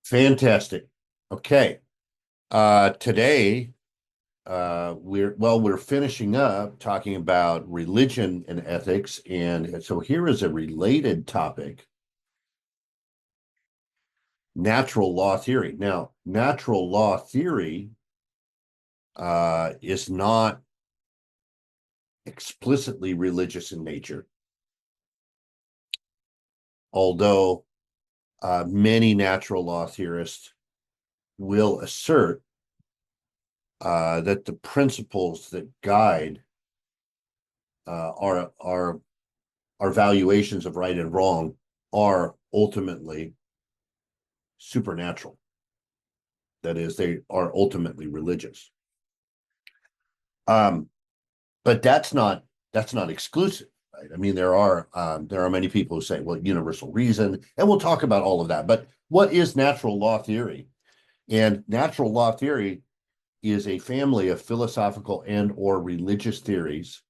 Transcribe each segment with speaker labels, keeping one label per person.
Speaker 1: Fantastic. Okay. Today, we're finishing up talking about religion and ethics, and so here is a related topic: natural law theory. Now, natural law theory is not explicitly religious in nature, although many natural law theorists will assert that the principles that guide our valuations of right and wrong are ultimately supernatural. That is, they are ultimately religious. Um, but that's not exclusive, right? I mean, there are many people who say, well, universal reason, and we'll talk about all of that. But what is natural law theory? And natural law theory is a family of philosophical and or religious theories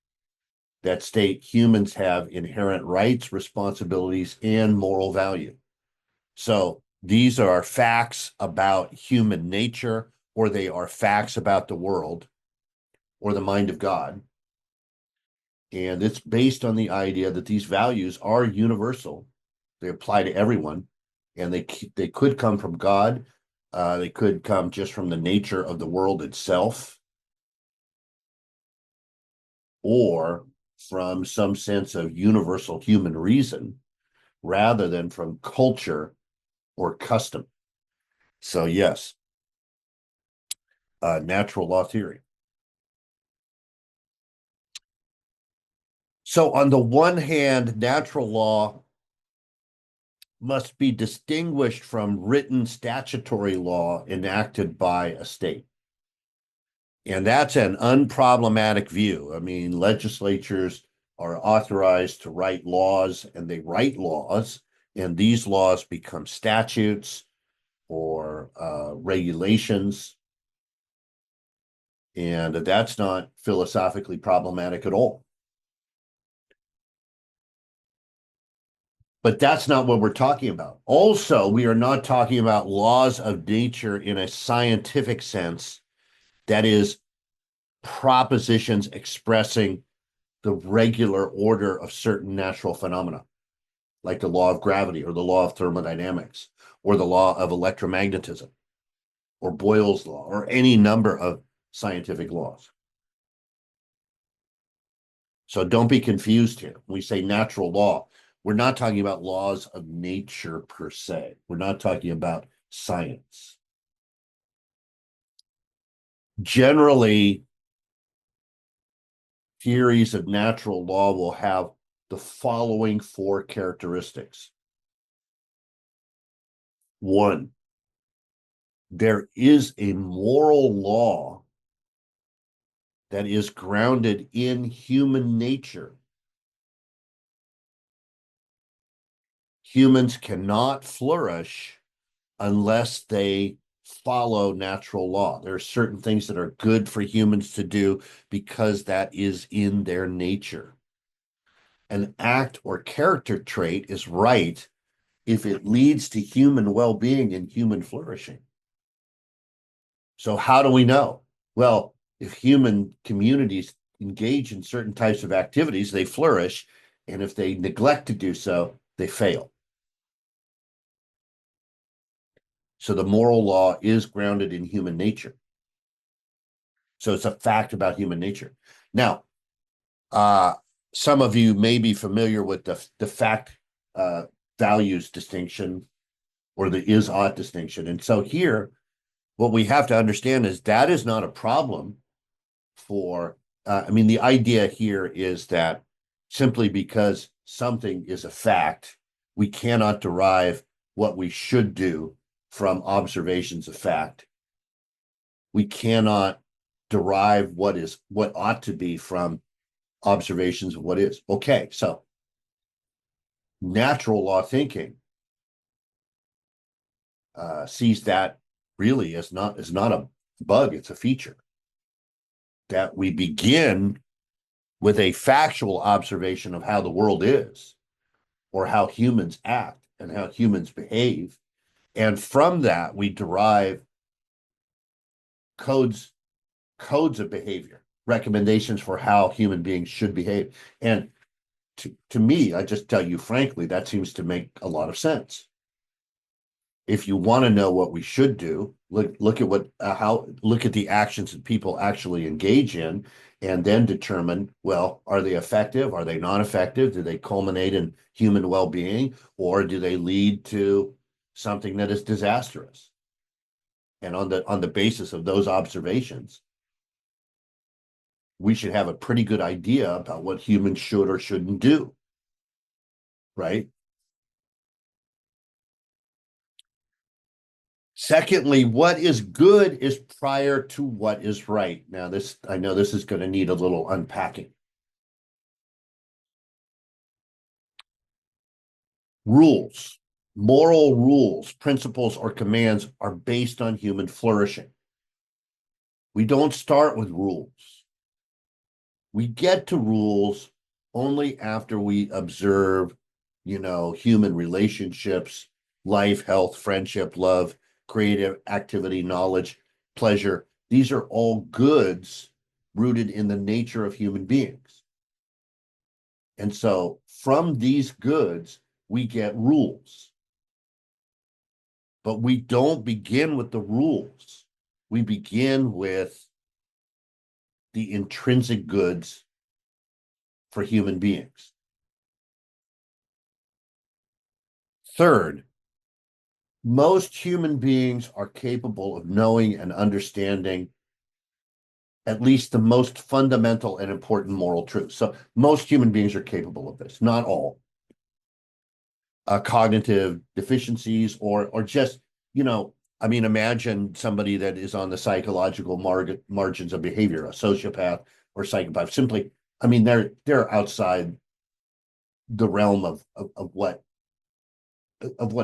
Speaker 1: that state humans have inherent rights, responsibilities, and moral value. So these are facts about human nature, or they are facts about the world or the mind of God. And it's based on the idea that these values are universal. They apply to everyone, and they could come from God. They could come just from the nature of the world itself, or from some sense of universal human reason, rather than from culture or custom. So yes, natural law theory. So on the one hand, natural law must be distinguished from written statutory law enacted by a state. And that's an unproblematic view. I mean, legislatures are authorized to write laws, and they write laws, and these laws become statutes or regulations. And that's not philosophically problematic at all. But that's not what we're talking about. Also, we are not talking about laws of nature in a scientific sense, that is, propositions expressing the regular order of certain natural phenomena, like the law of gravity or the law of thermodynamics or the law of electromagnetism or Boyle's law or any number of scientific laws. So don't be confused here. When we say natural law, we're not talking about laws of nature per se. We're not talking about science. Generally, theories of natural law will have the following four characteristics. One, there is a moral law that is grounded in human nature. Humans cannot flourish unless they follow natural law. There are certain things that are good for humans to do because that is in their nature. An act or character trait is right if it leads to human well-being and human flourishing. So how do we know? Well, if human communities engage in certain types of activities, they flourish, and if they neglect to do so, they fail. So the moral law is grounded in human nature. So it's a fact about human nature. Now, uh, some of you may be familiar with the fact values distinction or the is ought distinction. And so here, what we have to understand is that is not a problem for, I mean, the idea here is that simply because something is a fact, we cannot derive what we should do from observations of fact. We cannot derive what ought to be from observations of what is. Okay, so natural law thinking sees that really as not a bug, it's a feature. That we begin with a factual observation of how the world is, or how humans act and how humans behave, And from that, we derive codes codes of behavior, recommendations for how human beings should behave. And to me, I just tell you frankly, that seems to make a lot of sense. If you want to know what we should do, look at what how look at the actions that people actually engage in, and then determine, well, are they effective? Are they not effective? Do they culminate in human well-being, or do they lead to something that is disastrous? And on the basis of those observations, we should have a pretty good idea about what humans should or shouldn't do, right? Secondly, what is good is prior to what is right. Now, this, I know this is going to need a little unpacking. Rules, moral rules, principles, or commands are based on human flourishing. We don't start with rules. We get to rules only after we observe, human relationships, life, health, friendship, love, creative activity, knowledge, pleasure. These are all goods rooted in the nature of human beings. And so from these goods, we get rules. But we don't begin with the rules. We begin with the intrinsic goods for human beings. Third, most human beings are capable of knowing and understanding at least the most fundamental and important moral truths. So most human beings are capable of this, not all. Cognitive deficiencies or just, imagine somebody that is on the psychological margins of behavior, a sociopath or psychopath. Simply, they're outside the realm of what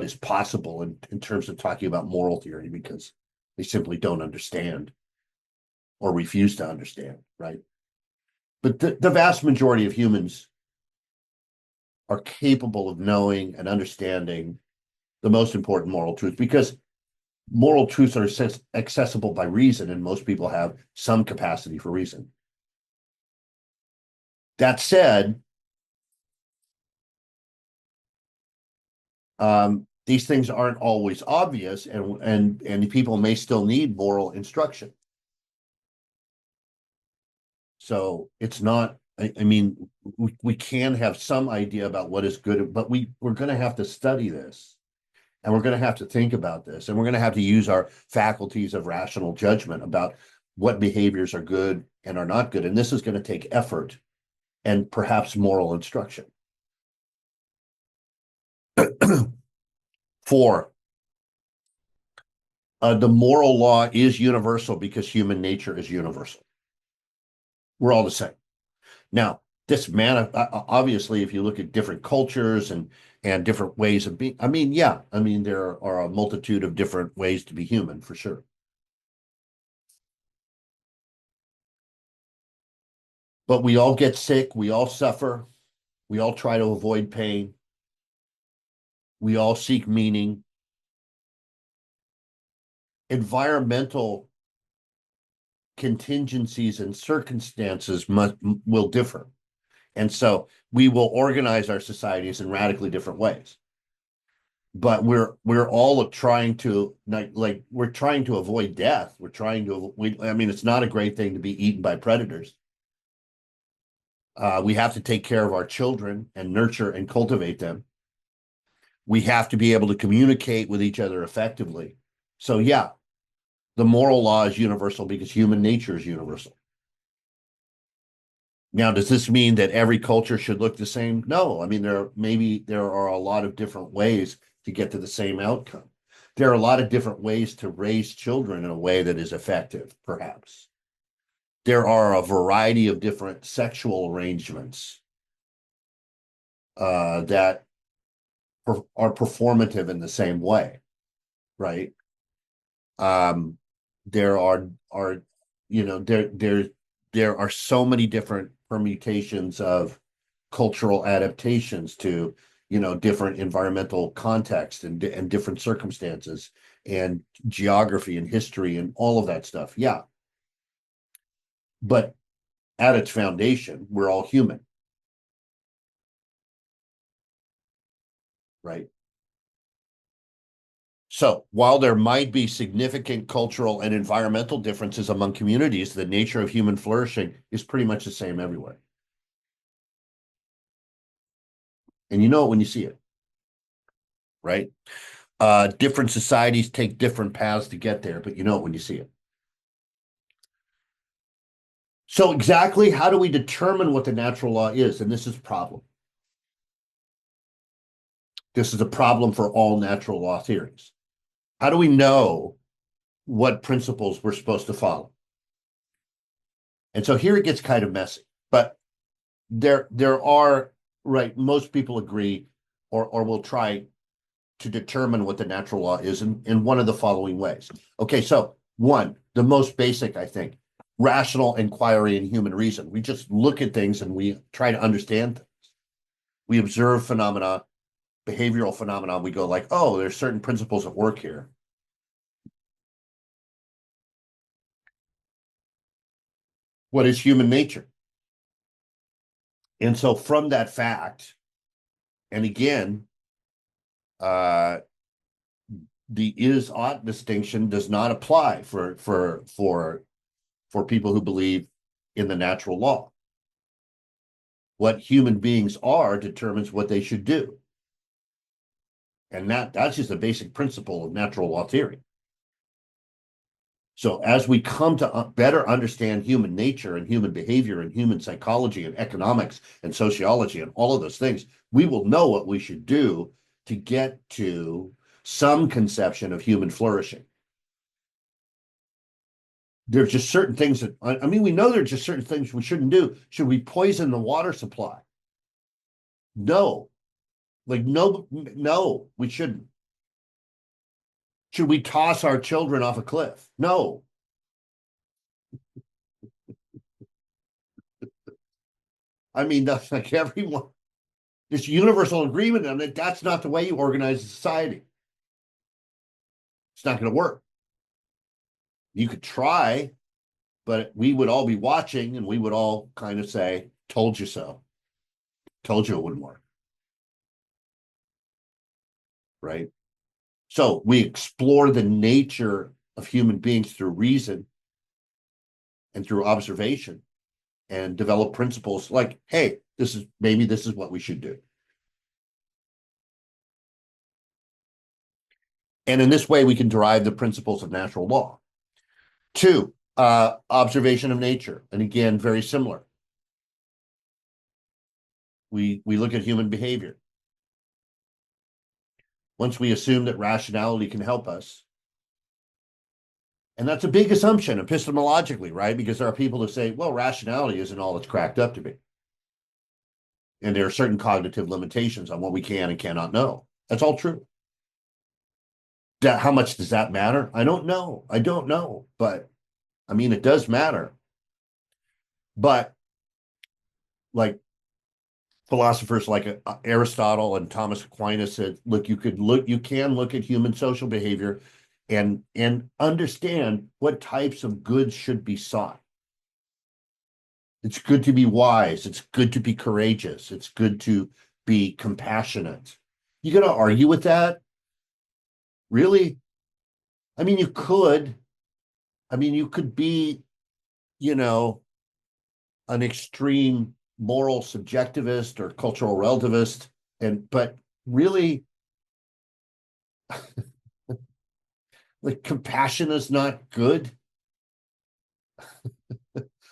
Speaker 1: is possible in terms of talking about moral theory, because they simply don't understand or refuse to understand, right? But the vast majority of humans are capable of knowing and understanding the most important moral truth, because moral truths are accessible by reason, and most people have some capacity for reason. That said, these things aren't always obvious, and people may still need moral instruction. So it's not, we can have some idea about what is good, but we're going to have to study this, and we're going to have to think about this, and we're going to have to use our faculties of rational judgment about what behaviors are good and are not good. And this is going to take effort and perhaps moral instruction. 4, the moral law is universal because human nature is universal. We're all the same. Now, this man, obviously, if you look at different cultures and different ways of being, there are a multitude of different ways to be human, for sure. But we all get sick, we all suffer, we all try to avoid pain, we all seek meaning. Environmental contingencies and circumstances will differ. And so we will organize our societies in radically different ways. But we're all trying to, like we're trying to avoid death. We're trying to it's not a great thing to be eaten by predators. We have to take care of our children and nurture and cultivate them. We have to be able to communicate with each other effectively. So yeah, the moral law is universal because human nature is universal. Now, does this mean that every culture should look the same? No. There are a lot of different ways to get to the same outcome. There are a lot of different ways to raise children in a way that is effective, perhaps. There are a variety of different sexual arrangements that are performative in the same way, right? Um, there are there are so many different permutations of cultural adaptations to different environmental context and different circumstances and geography and history and all of that stuff. Yeah. But at its foundation, we're all human, right? So while there might be significant cultural and environmental differences among communities, the nature of human flourishing is pretty much the same everywhere. And you know it when you see it, right? Different societies take different paths to get there, but you know it when you see it. So exactly how do we determine what the natural law is? And this is a problem. This is a problem for all natural law theories. How do we know what principles we're supposed to follow? And so here it gets kind of messy, but there are, right, most people agree or will try to determine what the natural law is in one of the following ways. Okay, so one, the most basic, I think, rational inquiry and human reason. We just look at things and we try to understand things. We observe phenomena, behavioral phenomena. We go like, oh, there's certain principles at work here. What is human nature? And so from that fact, and again, uh, the is-ought distinction does not apply for people who believe in the natural law. What human beings are determines what they should do. And that's just a basic principle of natural law theory. So as we come to better understand human nature and human behavior and human psychology and economics and sociology and all of those things, we will know what we should do to get to some conception of human flourishing. There's just certain things that, I mean, we know there's just certain things we shouldn't do. Should we poison the water supply? No. Like, no, we shouldn't. Should we toss our children off a cliff? No. I mean, that's like everyone, there's universal agreement on it. That's not the way you organize a society. It's not going to work. You could try, but we would all be watching and we would all kind of say, told you so. Told you it wouldn't work. Right? So we explore the nature of human beings through reason and through observation and develop principles like, hey, this is what we should do. And in this way, we can derive the principles of natural law. Two, observation of nature. And again, very similar. We look at human behavior. Once we assume that rationality can help us, and that's a big assumption epistemologically, right? Because there are people who say, well, rationality isn't all it's cracked up to be. And there are certain cognitive limitations on what we can and cannot know. That's all true. How much does that matter? I don't know. But I mean, it does matter. But like philosophers like Aristotle and Thomas Aquinas said, look, you can look at human social behavior and understand what types of goods should be sought. It's good to be wise. It's good to be courageous. It's good to be compassionate. You got to argue with that? Really? I mean, you could. I mean, you could be, an extreme moral subjectivist or cultural relativist, but really, like, compassion is not good.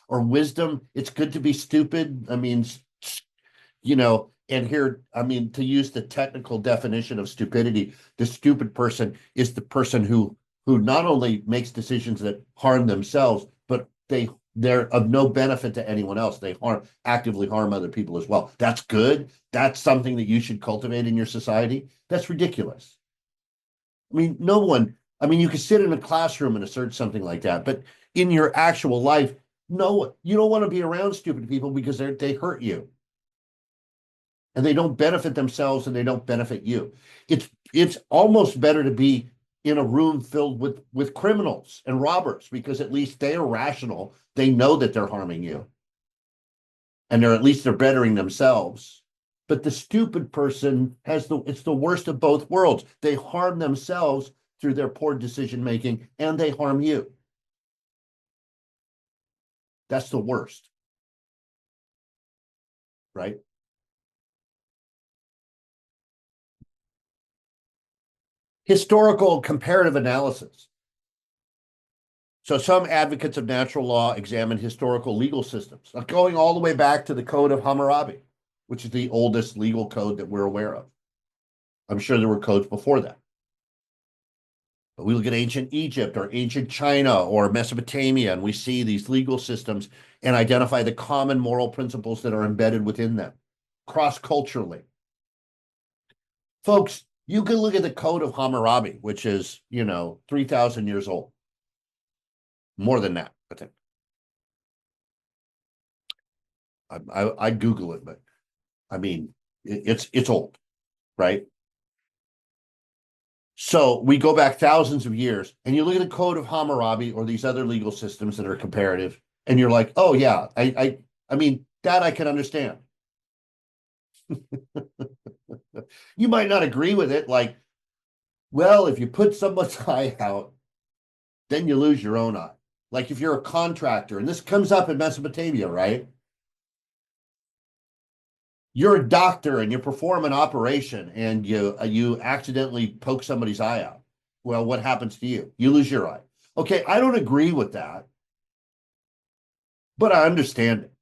Speaker 1: Or wisdom, it's good to be stupid. I mean, and here, I mean, to use the technical definition of stupidity, the stupid person is the person who not only makes decisions that harm themselves, but they're of no benefit to anyone else. They actively harm other people as well. That's good. That's something that you should cultivate in your society. That's ridiculous. I mean, you could sit in a classroom and assert something like that, but in your actual life, no, you don't want to be around stupid people because they hurt you. and they don't benefit themselves and they don't benefit you. It's almost better to be in a room filled with criminals and robbers, because at least they are rational. They know that they're harming you, and they're at least they're bettering themselves. But the stupid person has it's the worst of both worlds. They harm themselves through their poor decision making, and they harm you. That's the worst, right? Historical comparative analysis. So some advocates of natural law examine historical legal systems, going all the way back to the Code of Hammurabi, which is the oldest legal code that we're aware of. I'm sure there were codes before that. But we look at ancient Egypt or ancient China or Mesopotamia, and we see these legal systems and identify the common moral principles that are embedded within them, cross-culturally. Folks, you can look at the Code of Hammurabi, which is, 3,000 years old. More than that, I think. I Google it, but I mean, it's old, right? So we go back thousands of years, and you look at the Code of Hammurabi or these other legal systems that are comparative, and you're like, oh yeah, I mean that I can understand. You might not agree with it, like, well, if you put someone's eye out, then you lose your own eye. Like if you're a contractor, and this comes up in Mesopotamia, right? You're a doctor and you perform an operation and you accidentally poke somebody's eye out. Well, what happens to you? You lose your eye. Okay, I don't agree with that, but I understand it.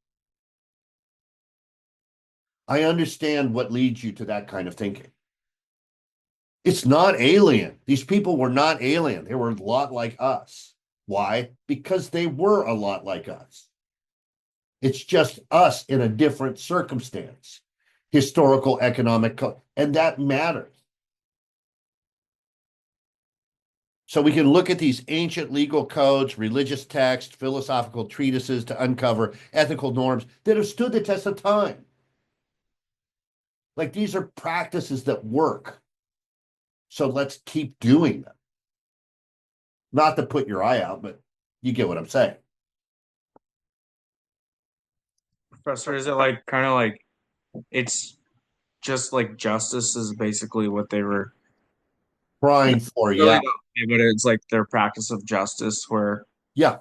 Speaker 1: I understand what leads you to that kind of thinking. It's not alien. These people were not alien. They were a lot like us. Why? Because they were a lot like us. It's just us in a different circumstance, historical, economic, and that matters. So we can look at these ancient legal codes, religious texts, philosophical treatises to uncover ethical norms that have stood the test of time. Like these are practices that work. So let's keep doing them. Not to put your eye out, but you get what I'm saying.
Speaker 2: Professor, is it like kind of like it's just like justice is basically what they were
Speaker 1: Trying for,
Speaker 2: really
Speaker 1: yeah.
Speaker 2: don't say, but it's like their practice of justice where
Speaker 1: Yeah,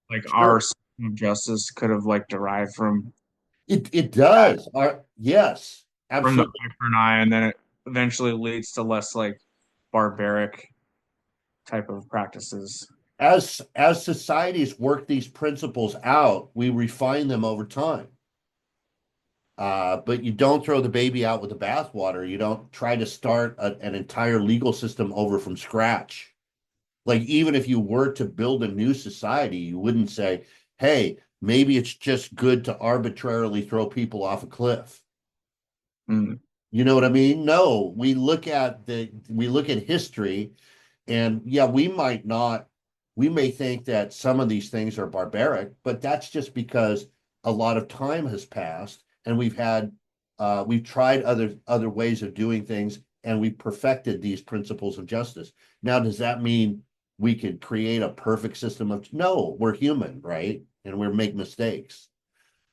Speaker 2: like our
Speaker 1: sure.
Speaker 2: system of justice could have like derived
Speaker 1: It does. Yes,
Speaker 2: from the
Speaker 1: absolutely.
Speaker 2: eye for an eye, and then it eventually leads to less like barbaric type of practices.
Speaker 1: As societies work these principles out, we refine them over time. But you don't throw the baby out with the bathwater. You don't try to start an entire legal system over from scratch. Like, even if you were to build a new society, you wouldn't say, hey, maybe it's just good to arbitrarily throw people off a cliff.
Speaker 2: Mm.
Speaker 1: You know what I mean? No, we look at history, and yeah, we may think that some of these things are barbaric, but that's just because a lot of time has passed and we've tried other ways of doing things, and we've perfected these principles of justice. Now, does that mean we can create a perfect system of, no, we're human, right? And we make mistakes.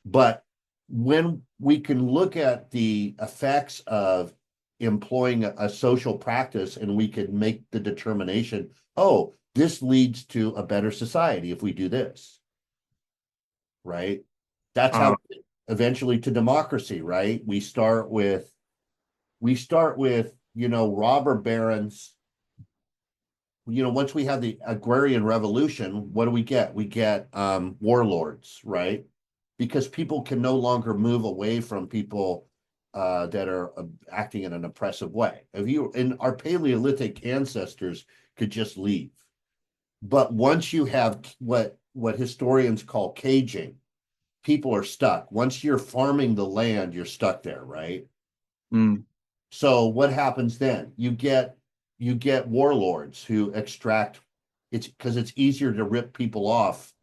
Speaker 1: But when we can look at the effects of employing a social practice, and we can make the determination, oh, this leads to a better society if we do this, right? That's
Speaker 2: Um,
Speaker 1: how eventually to democracy, right? We start with robber barons. Once we have the agrarian revolution, what do we get? We get warlords, right? Because people can no longer move away from people that are acting in an oppressive way. If you in our Paleolithic ancestors could just leave, but once you have what historians call caging, people are stuck. Once you're farming the land, you're stuck there, right?
Speaker 2: mm,
Speaker 1: So what happens then? You get warlords who extract. It's because it's easier to rip people off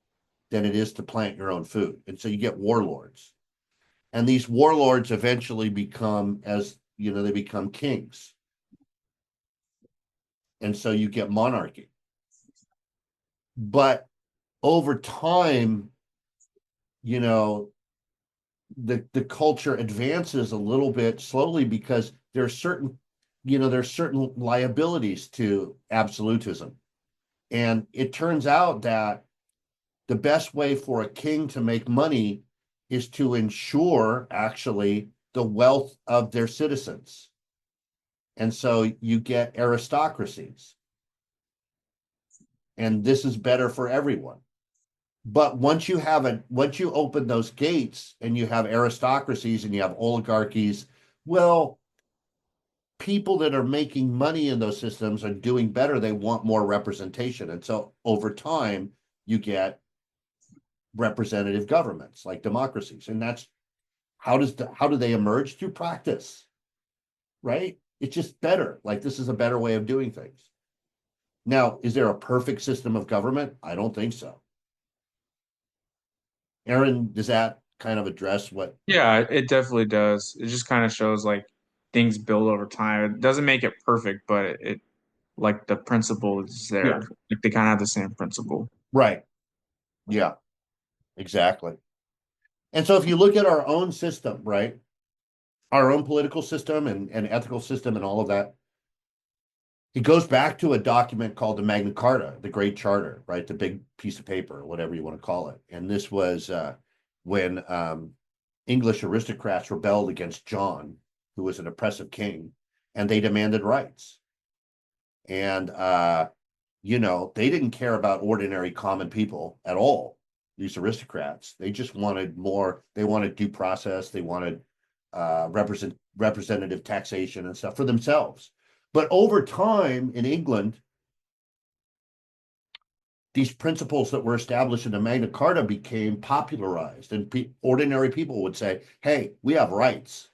Speaker 1: than it is to plant your own food, and so you get warlords. And these warlords eventually become, as you know, they become kings. And so you get monarchy. But over time, you know, the culture advances a little bit slowly because there's certain, there's certain liabilities to absolutism. And it turns out that the best way for a king to make money is to ensure actually the wealth of their citizens. And so you get aristocracies. And this is better for everyone. But once you open those gates and you have aristocracies and you have oligarchies, well, people that are making money in those systems are doing better. They want more representation. And so over time, you get representative governments like democracies. And that's how do they emerge? Through practice, right? It's just better. Like this is a better way of doing things. Now, is there a perfect system of government? I don't think so. Aaron, does that kind of address what?
Speaker 2: Yeah, it definitely does. It just kind of shows like things build over time. It doesn't make it perfect, but it like the principle is
Speaker 1: Yeah.
Speaker 2: there. Like they kind of have the same principle.
Speaker 1: Right. Yeah, exactly. And so if you look at our own system, right, our own political system and ethical system and all of that, it goes back to a document called the Magna Carta, the Great Charter, right? The big piece of paper, whatever you want to call it. And this was when English aristocrats rebelled against John, who was an oppressive king, and they demanded rights. And they didn't care about ordinary common people at all. These aristocrats, they just wanted more. They wanted due process. They wanted representative taxation and stuff for themselves. But over time in England, these principles that were established in the Magna Carta became popularized, and ordinary people would say, "Hey, we have rights."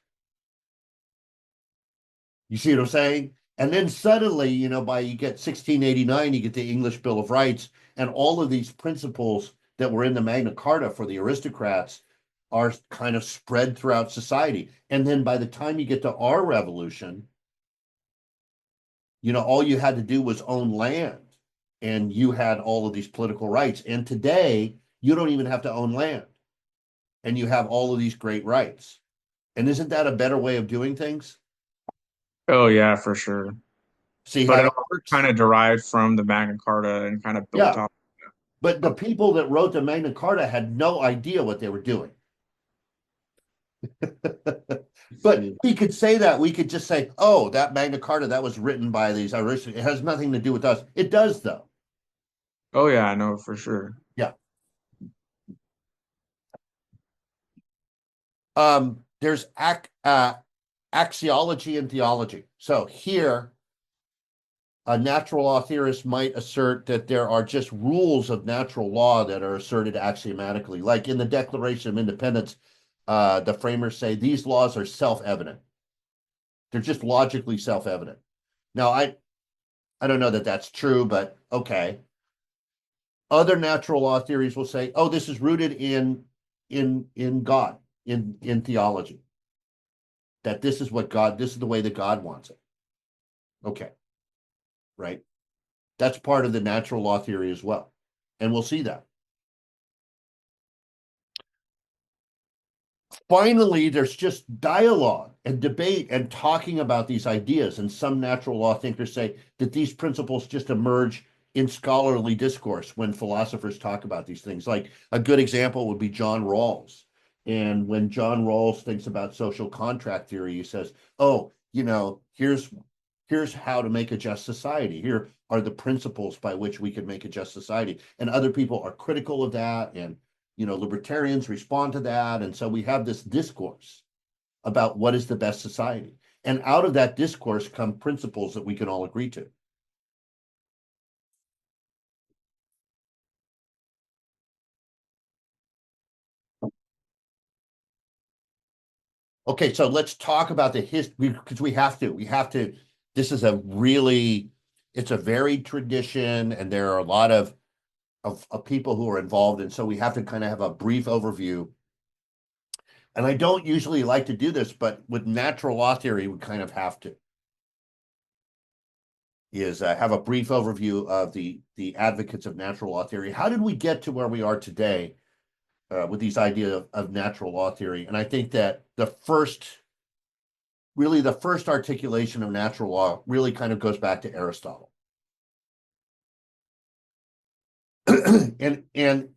Speaker 1: You see what I'm saying? And then suddenly, by you get 1689, you get the English Bill of Rights, and all of these principles that were in the Magna Carta for the aristocrats are kind of spread throughout society. And then by the time you get to our revolution, all you had to do was own land, and you had all of these political rights. And today, you don't even have to own land, and you have all of these great rights. And isn't that a better way of doing things?
Speaker 2: Oh yeah, for sure.
Speaker 1: See
Speaker 2: But
Speaker 1: how
Speaker 2: it
Speaker 1: that
Speaker 2: all
Speaker 1: works?
Speaker 2: kind of derived from the Magna Carta and kind of built
Speaker 1: Yeah.
Speaker 2: off.
Speaker 1: But the people that wrote the Magna Carta had no idea what they were doing. But we could say that. We could just say, oh, that Magna Carta, that was written by these aristocrats. It has nothing to do with us. It does, though.
Speaker 2: Oh yeah, I know for sure.
Speaker 1: Yeah. There's axiology and theology. So here, a natural law theorist might assert that there are just rules of natural law that are asserted axiomatically. Like in the Declaration of Independence, the framers say these laws are self-evident. They're just logically self-evident. Now, I don't know that that's true, but okay. Other natural law theories will say, oh, this is rooted in God, in theology. That this is the way that God wants it. Okay, right? That's part of the natural law theory as well. And we'll see that. Finally, there's just dialogue and debate and talking about these ideas. And some natural law thinkers say that these principles just emerge in scholarly discourse when philosophers talk about these things. Like a good example would be John Rawls. And when John Rawls thinks about social contract theory, he says, oh, here's how to make a just society. Here are the principles by which we can make a just society. And other people are critical of that. And libertarians respond to that. And so we have this discourse about what is the best society. And out of that discourse come principles that we can all agree to. Okay, so let's talk about the history because we have to. This is it's a varied tradition, and there are a lot of people who are involved. And so we have to kind of have a brief overview. And I don't usually like to do this, but with natural law theory, we kind of have to. Is have a brief overview of the advocates of natural law theory. How did we get to where we are today with these ideas of natural law theory? And I think that really the first articulation of natural law really kind of goes back to Aristotle. and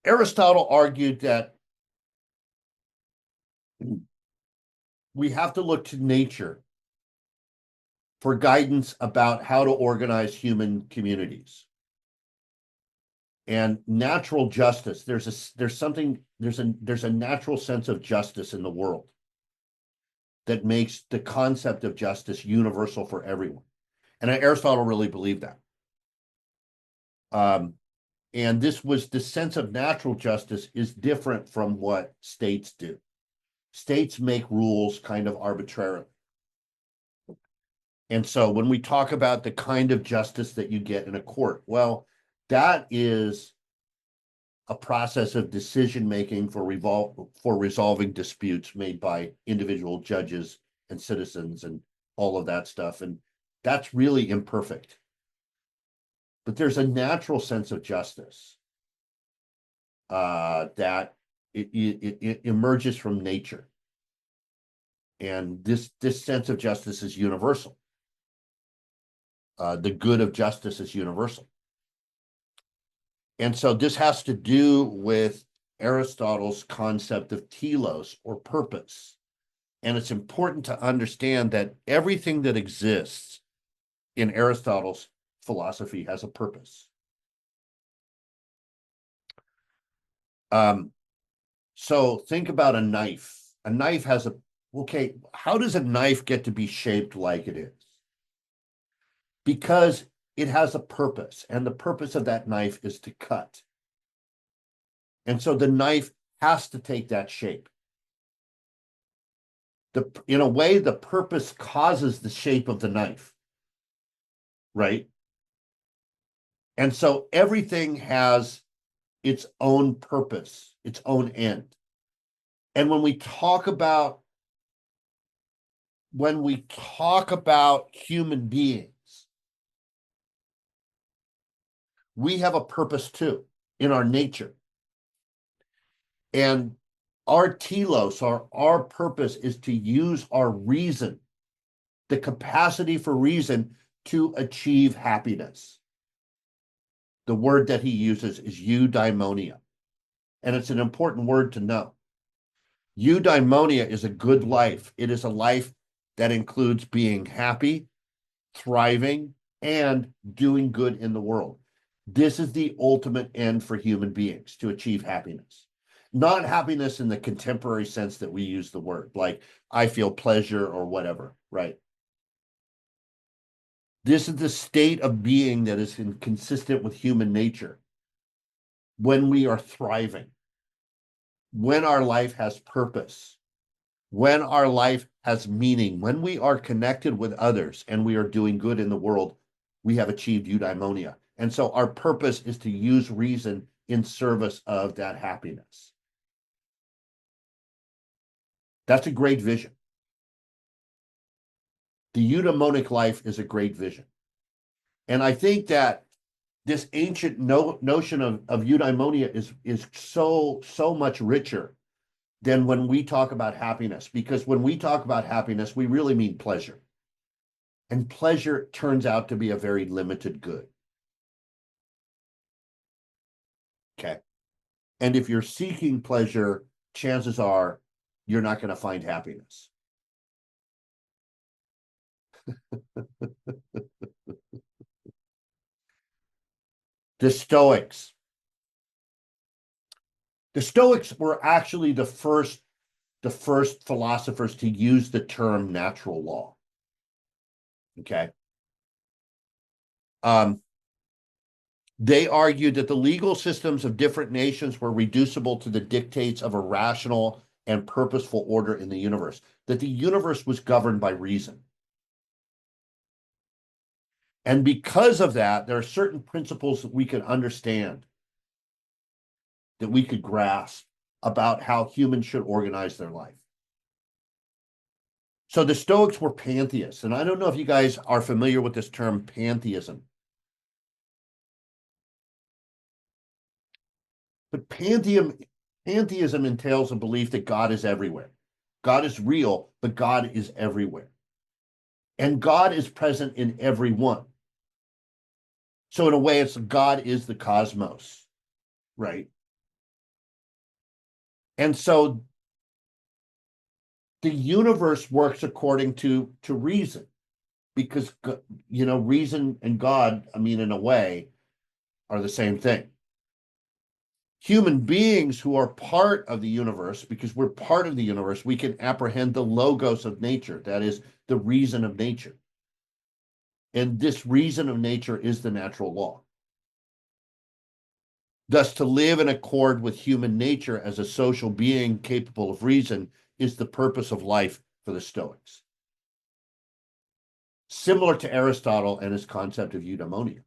Speaker 1: Aristotle argued that we have to look to nature for guidance about how to organize human communities. And natural justice, there's a natural sense of justice in the world that makes the concept of justice universal for everyone. And Aristotle really believed that. And the sense of natural justice is different from what states do. States make rules kind of arbitrarily. And so when we talk about the kind of justice that you get in a court, well, that is a process of decision making for resolving disputes made by individual judges and citizens and all of that stuff. And that's really imperfect. But there's a natural sense of justice that it emerges from nature. And this sense of justice is universal. The good of justice is universal. And so this has to do with Aristotle's concept of telos, or purpose. And it's important to understand that everything that exists in Aristotle's philosophy has a purpose. So think about a knife. A knife has okay, how does a knife get to be shaped like it is? Because it has a purpose, and the purpose of that knife is to cut. And so the knife has to take that shape. In a way, the purpose causes the shape of the knife, right? And so everything has its own purpose, its own end. And when we talk about human beings, we have a purpose too in our nature. And our telos, our purpose is to use our reason, the capacity for reason, to achieve happiness. The word that he uses is eudaimonia. And it's an important word to know. Eudaimonia is a good life. It is a life that includes being happy, thriving, and doing good in the world. This is the ultimate end for human beings, to achieve happiness. Not happiness in the contemporary sense that we use the word, like I feel pleasure or whatever, right? This is the state of being that is consistent with human nature. When we are thriving, when our life has purpose, when our life has meaning, when we are connected with others and we are doing good in the world, we have achieved eudaimonia. And so our purpose is to use reason in service of that happiness. That's a great vision. The eudaimonic life is a great vision. And I think that this ancient notion of eudaimonia is so much richer than when we talk about happiness, because when we talk about happiness, we really mean pleasure. And pleasure turns out to be a very limited good. Okay. And if you're seeking pleasure, chances are you're not going to find happiness. The Stoics. The Stoics were actually the first philosophers to use the term natural law. Okay. They argued that the legal systems of different nations were reducible to the dictates of a rational and purposeful order in the universe, that the universe was governed by reason. And because of that, there are certain principles that we can understand, that we could grasp, about how humans should organize their life. So the Stoics were pantheists, and I don't know if you guys are familiar with this term pantheism. But pantheism entails a belief that God is everywhere. God is real, but God is everywhere. And God is present in everyone. So in a way, it's God is the cosmos, right? And so the universe works according to reason, because reason and God, I mean, in a way, are the same thing. Human beings who are part of the universe, because we're part of the universe, we can apprehend the logos of nature, that is the reason of nature. And this reason of nature is the natural law. Thus, to live in accord with human nature as a social being capable of reason is the purpose of life for the Stoics. Similar to Aristotle and his concept of eudaimonia.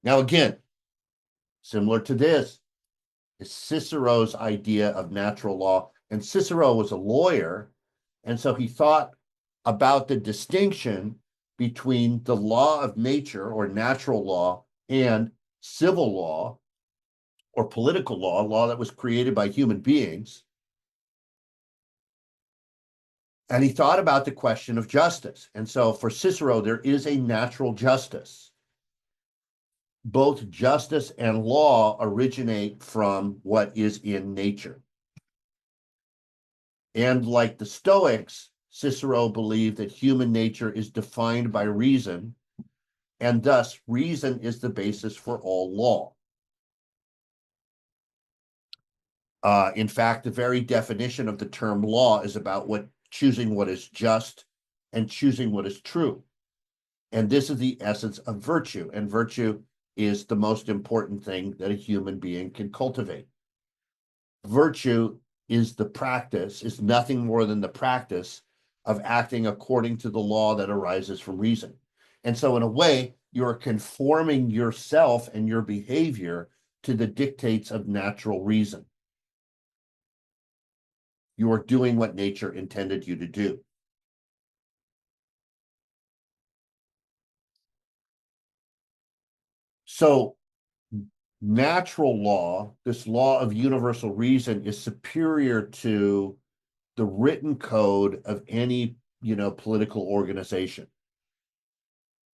Speaker 1: Now, again, similar to this is Cicero's idea of natural law. And Cicero was a lawyer, and so he thought about the distinction between the law of nature or natural law and civil law or political law, law that was created by human beings. And he thought about the question of justice. And so for Cicero, there is a natural justice. Both justice and law originate from what is in nature. And like the Stoics, Cicero believed that human nature is defined by reason, and thus reason is the basis for all law. In fact, the very definition of the term law is about choosing what is just and choosing what is true. And this is the essence of virtue. And virtue is the most important thing that a human being can cultivate. Virtue is nothing more than the practice of acting according to the law that arises from reason. And so in a way, you're conforming yourself and your behavior to the dictates of natural reason. You are doing what nature intended you to do. So natural law, this law of universal reason, is superior to the written code of any political organization.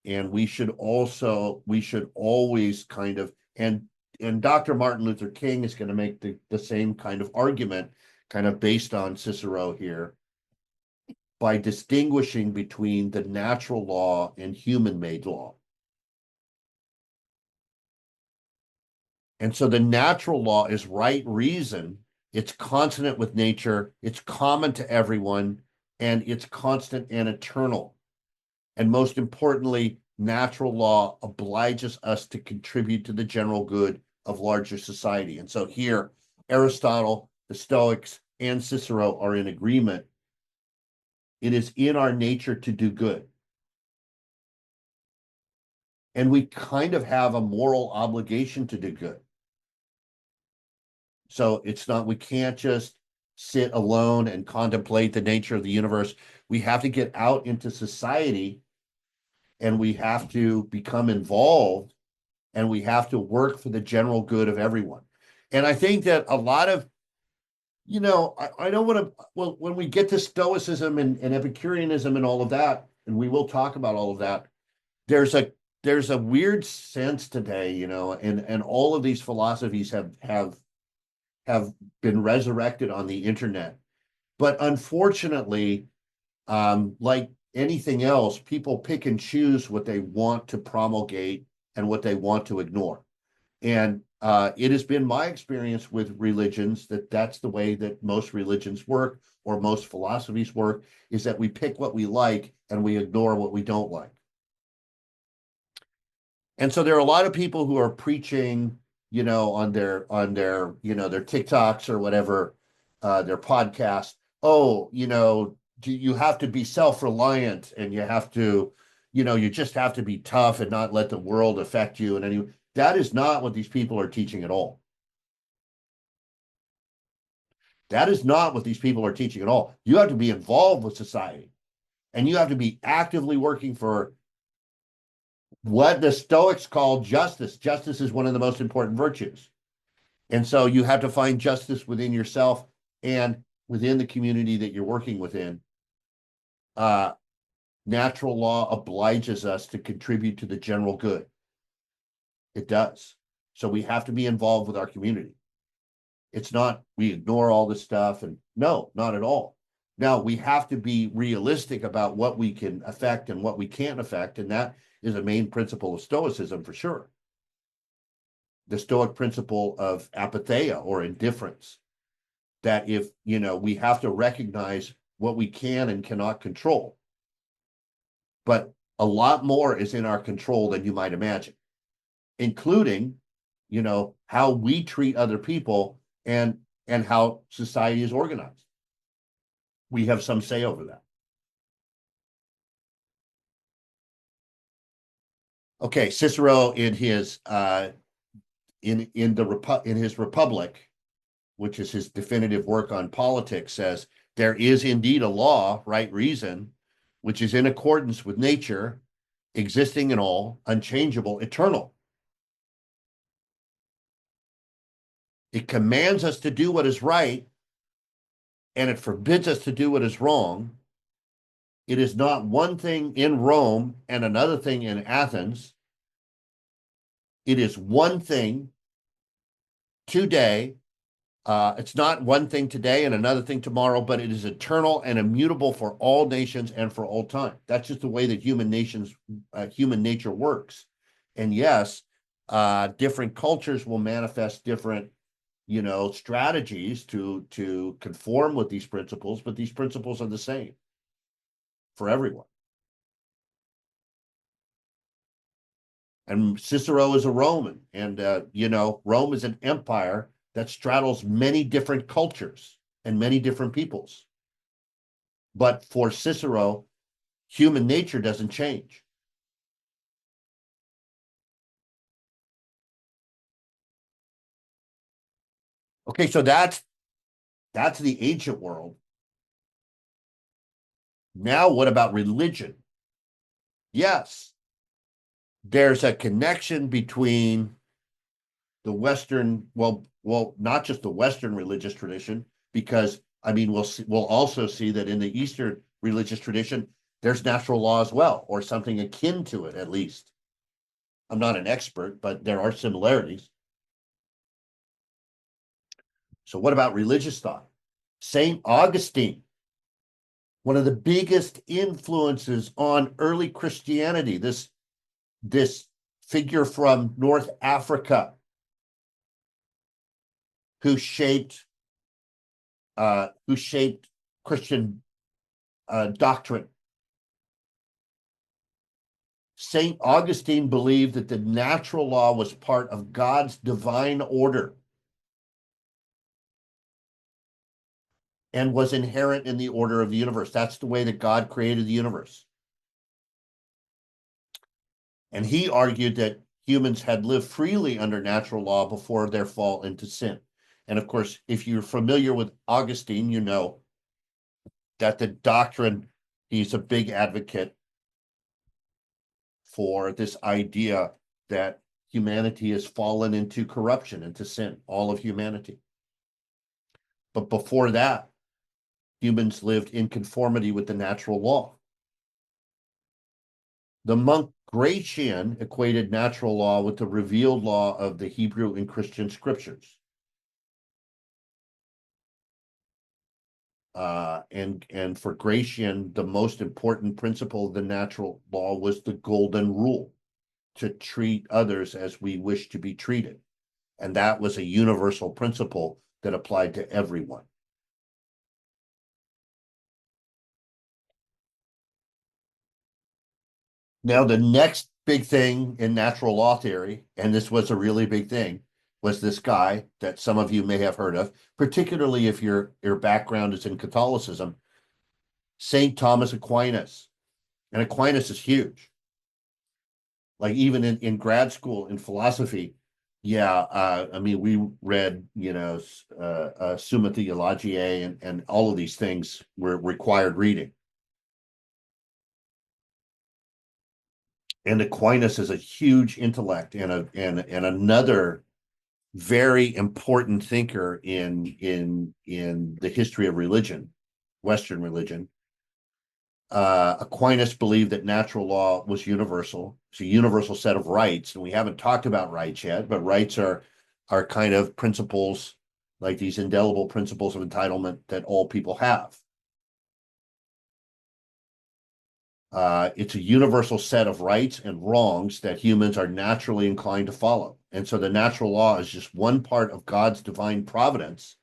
Speaker 1: And we should always kind of, and Dr. Martin Luther King is going to make the same kind of argument, kind of based on Cicero here, by distinguishing between the natural law and human-made law. And so the natural law is right reason. It's consonant with nature. It's common to everyone, and it's constant and eternal. And most importantly, natural law obliges us to contribute to the general good of larger society. And so here, Aristotle, the Stoics, and Cicero are in agreement. It is in our nature to do good. And we kind of have a moral obligation to do good. So we can't just sit alone and contemplate the nature of the universe. We have to get out into society, and we have to become involved, and we have to work for the general good of everyone. And I think that a lot of, I don't want to, well, when we get to Stoicism and Epicureanism and all of that, and we will talk about all of that, there's a weird sense today, and all of these philosophies have been resurrected on the internet. But unfortunately, like anything else, people pick and choose what they want to promulgate and what they want to ignore. And it has been my experience with religions that's the way that most religions work, or most philosophies work, is that we pick what we like and we ignore what we don't like. And so there are a lot of people who are preaching, on their their TikToks or whatever, their podcast. Oh, you have to be self-reliant, and you have to, you just have to be tough and not let the world affect you. And that is not what these people are teaching at all. That is not what these people are teaching at all. You have to be involved with society, and you have to be actively working for what the Stoics call justice. Justice is one of the most important virtues. And so you have to find justice within yourself and within the community that you're working within. Natural law obliges us to contribute to the general good. It does. So we have to be involved with our community. It's not we ignore all this stuff, and no, not at all. Now we have to be realistic about what we can affect and what we can't affect, and that is a main principle of Stoicism for sure. The Stoic principle of apatheia, or indifference, that if we have to recognize what we can and cannot control, but a lot more is in our control than you might imagine, including how we treat other people and how society is organized. We have some say over that. Okay, Cicero in his in his Republic, which is his definitive work on politics, says there is indeed a law, right reason, which is in accordance with nature, existing in all, unchangeable, eternal. It commands us to do what is right, and it forbids us to do what is wrong. It is not one thing in Rome and another thing in Athens. It is one thing today. It's not one thing today and another thing tomorrow, but it is eternal and immutable for all nations and for all time. That's just the way that human nature works. And yes, different cultures will manifest different strategies to conform with these principles, but these principles are the same for everyone. And Cicero is a Roman, and Rome is an empire that straddles many different cultures and many different peoples. But for Cicero, human nature doesn't change. Okay, so that's the ancient world. Now, what about religion? Yes, there's a connection between the Western, not just the Western religious tradition, because we'll also see that in the Eastern religious tradition, there's natural law as well, or something akin to it, at least. I'm not an expert, but there are similarities. So what about religious thought? St. Augustine, one of the biggest influences on early Christianity, this figure from North Africa who shaped Christian doctrine. St. Augustine believed that the natural law was part of God's divine order and was inherent in the order of the universe. That's the way that God created the universe. And he argued that humans had lived freely under natural law before their fall into sin. And of course, if you're familiar with Augustine, you know that the doctrine, he's a big advocate for this idea that humanity has fallen into corruption, into sin, all of humanity. But before that, humans lived in conformity with the natural law. The monk Gratian equated natural law with the revealed law of the Hebrew and Christian scriptures. And for Gratian, the most important principle of the natural law was the golden rule, to treat others as we wish to be treated. And that was a universal principle that applied to everyone. Now, the next big thing in natural law theory, and this was a really big thing, was this guy that some of you may have heard of, particularly if your background is in Catholicism, St. Thomas Aquinas. And Aquinas is huge. Like even in grad school in philosophy, Yeah, I mean, we read, Summa Theologiae, and all of these things were required reading. And Aquinas is a huge intellect and another very important thinker in the history of religion, Western religion. Aquinas believed that natural law was universal. It's a universal set of rights, and we haven't talked about rights yet, but rights are kind of principles, like these indelible principles of entitlement that all people have. It's a universal set of rights and wrongs that humans are naturally inclined to follow. And so the natural law is just one part of God's divine providence.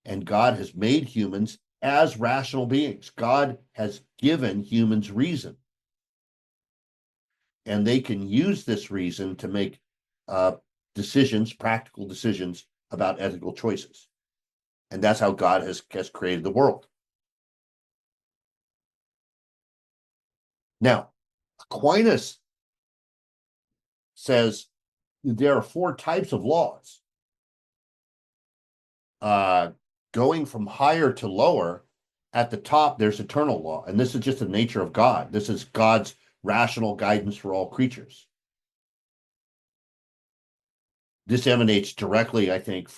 Speaker 1: And God has made humans as rational beings. God has given humans reason. And they can use this reason to make decisions, practical decisions about ethical choices. And that's how God has created the world. Now, Aquinas says there are four types of laws. Going from higher to lower, at the top, there's eternal law. And this is just the nature of God. This is God's rational guidance for all creatures. This emanates directly, I think,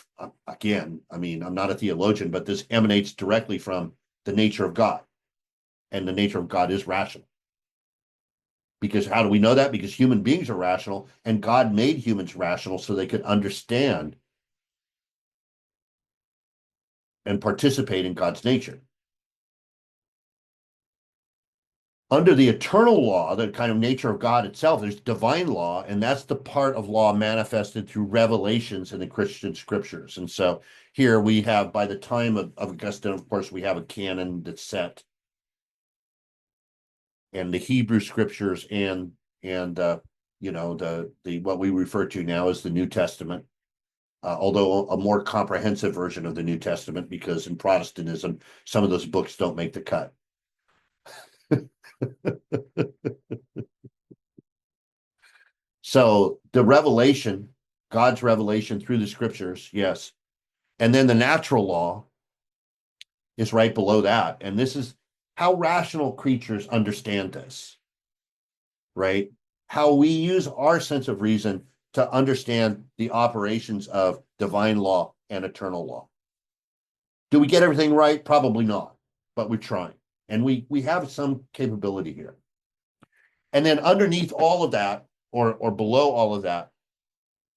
Speaker 1: again, I mean, I'm not a theologian, but this emanates directly from the nature of God. And the nature of God is rational. Because how do we know that? Because human beings are rational, and God made humans rational so they could understand and participate in God's nature. Under the eternal law, the kind of nature of God itself, there's divine law, and that's the part of law manifested through revelations in the Christian scriptures. And so here we have, by the time of Augustine, of course, we have a canon that's set, and the Hebrew scriptures and the what we refer to now as the New Testament, although a more comprehensive version of the New Testament, because in Protestantism, some of those books don't make the cut. So the revelation, God's revelation through the scriptures, yes. And then the natural law is right below that. And this is how rational creatures understand this, right? How we use our sense of reason to understand the operations of divine law and eternal law. Do we get everything right? Probably not, but we're trying. And we have some capability here. And then underneath all of that, or below all of that,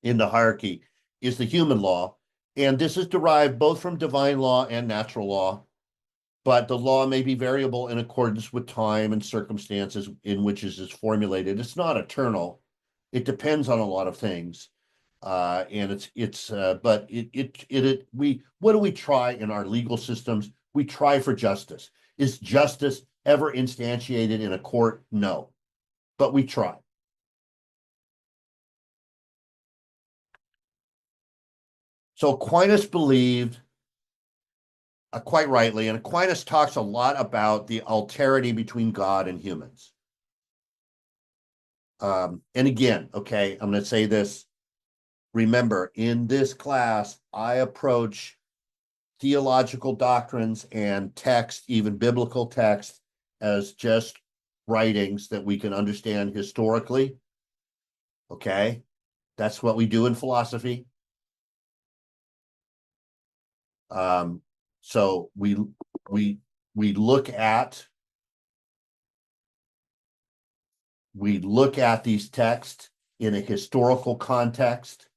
Speaker 1: in the hierarchy, is the human law. And this is derived both from divine law and natural law, but the law may be variable in accordance with time and circumstances in which it is formulated. It's not eternal. It depends on a lot of things. And but what do we try in our legal systems? We try for justice. Is justice ever instantiated in a court? No, but we try. So Aquinas believed, quite rightly, and Aquinas talks a lot about the alterity between God and humans. And again, okay, I'm going to say this. Remember, in this class, I approach theological doctrines and text, even biblical text, as just writings that we can understand historically. Okay, that's what we do in philosophy. So we we look at we look at these texts in a historical context,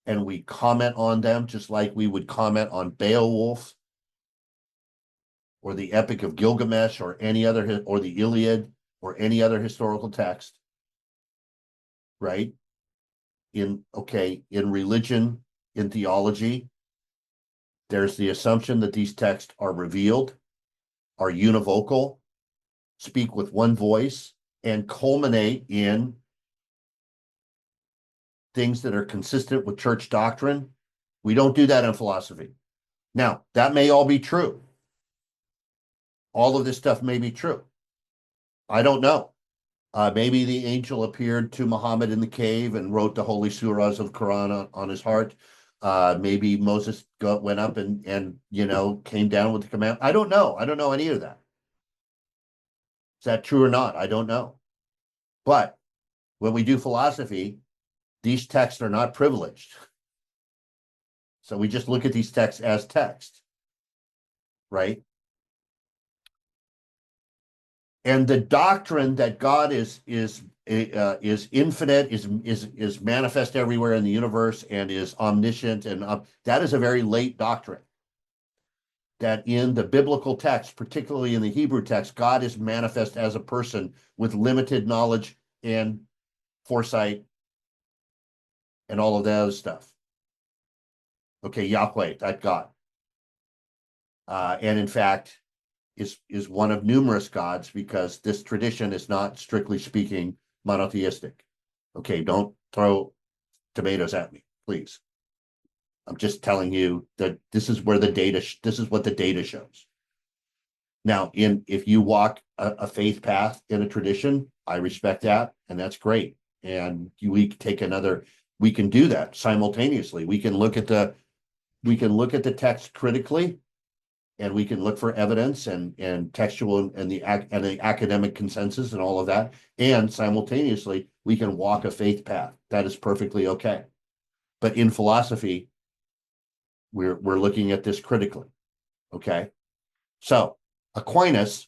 Speaker 1: and we comment on them just like we would comment on Beowulf or the Epic of Gilgamesh or any other, or the Iliad or any other historical text, right? In religion, in theology, there's the assumption that these texts are revealed, are univocal, speak with one voice, and culminate in things that are consistent with church doctrine. We don't do that in philosophy. Now, that may all be true. All of this stuff may be true. I don't know. Maybe the angel appeared to Muhammad in the cave and wrote the holy surahs of Quran on his heart. Maybe Moses went up and came down with the command. I don't know. I don't know any of that. Is that true or not? I don't know. But when we do philosophy, these texts are not privileged. So we just look at these texts as text, right? And the doctrine that God is infinite, is manifest everywhere in the universe, and is omniscient, and that is a very late doctrine. That in the biblical text, particularly in the Hebrew text, God is manifest as a person with limited knowledge and foresight and all of that other stuff. Okay, Yahweh, that God. And in fact, is one of numerous gods, because this tradition is not, strictly speaking, monotheistic. Okay, don't throw tomatoes at me, please. I'm just telling you that this is where the data, this is what the data shows. Now, if you walk a faith path in a tradition, I respect that, and that's great. And we can do that simultaneously. We can look at the text critically, and we can look for evidence and textual and the academic consensus and all of that. And simultaneously, we can walk a faith path. That is perfectly okay. But in philosophy, we're looking at this critically. Okay. So Aquinas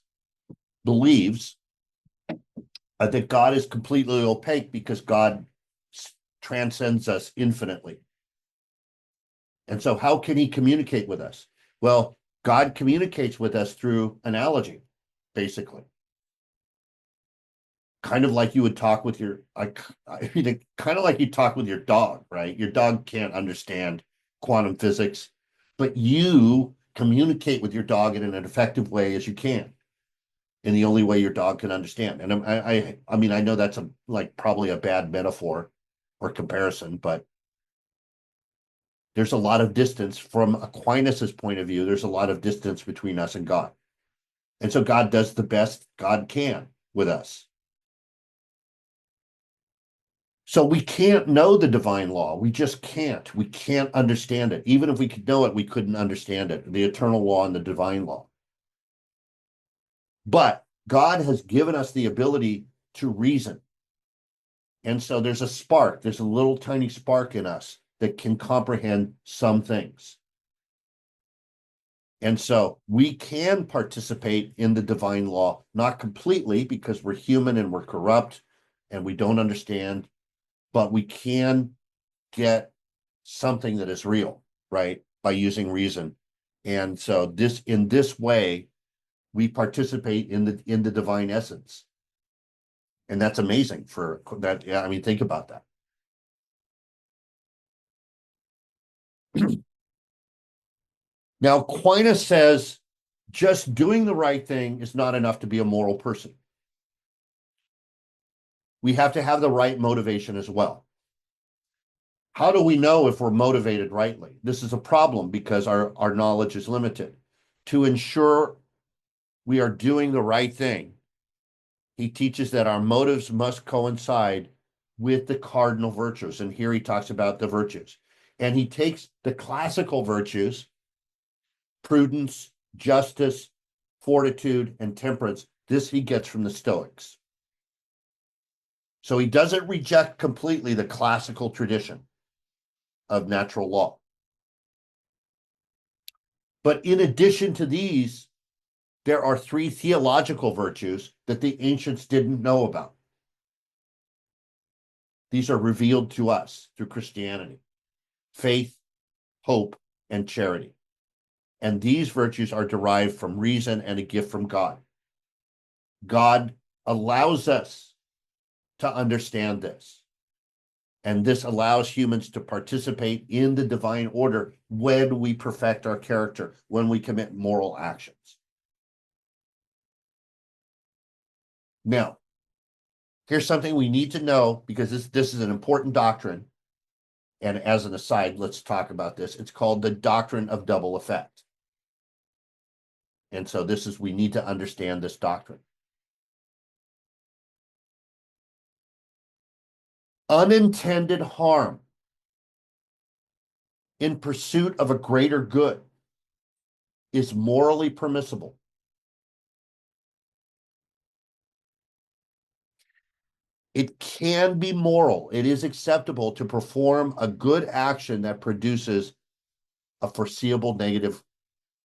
Speaker 1: believes that God is completely opaque because God transcends us infinitely. And so how can he communicate with us? Well, God communicates with us through analogy, basically. Kind of like you would talk with kind of like you talk with your dog, right? Your dog can't understand quantum physics, but you communicate with your dog in an effective way as you can, in the only way your dog can understand. And I mean, I know that's probably a bad metaphor or comparison, but there's a lot of distance from Aquinas's point of view. There's a lot of distance between us and God. And so God does the best God can with us. So we can't know the divine law. We just can't. We can't understand it. Even if we could know it, we couldn't understand it. The eternal law and the divine law. But God has given us the ability to reason. And so there's a spark. There's a little tiny spark in us that can comprehend some things. And so we can participate in the divine law, not completely, because we're human and we're corrupt and we don't understand, but we can get something that is real, right? By using reason. And so in this way, we participate in the divine essence. And that's amazing for that. Yeah, I mean, think about that. Now, Aquinas says just doing the right thing is not enough to be a moral person. We have to have the right motivation as well. How do we know if we're motivated rightly? This is a problem because our knowledge is limited. To ensure we are doing the right thing, he teaches that our motives must coincide with the cardinal virtues. And here he talks about the virtues. And he takes the classical virtues, prudence, justice, fortitude, and temperance. This he gets from the Stoics. So he doesn't reject completely the classical tradition of natural law. But in addition to these, there are 3 theological virtues that the ancients didn't know about. These are revealed to us through Christianity: faith, hope, and charity. And these virtues are derived from reason and a gift from God. God allows us to understand this. And this allows humans to participate in the divine order when we perfect our character, when we commit moral actions. Now, here's something we need to know, because this is an important doctrine. And as an aside, let's talk about this. It's called the doctrine of double effect. And so we need to understand this doctrine. unintended harm in pursuit of a greater good is morally permissible. It can be moral. It is acceptable to perform a good action that produces a foreseeable negative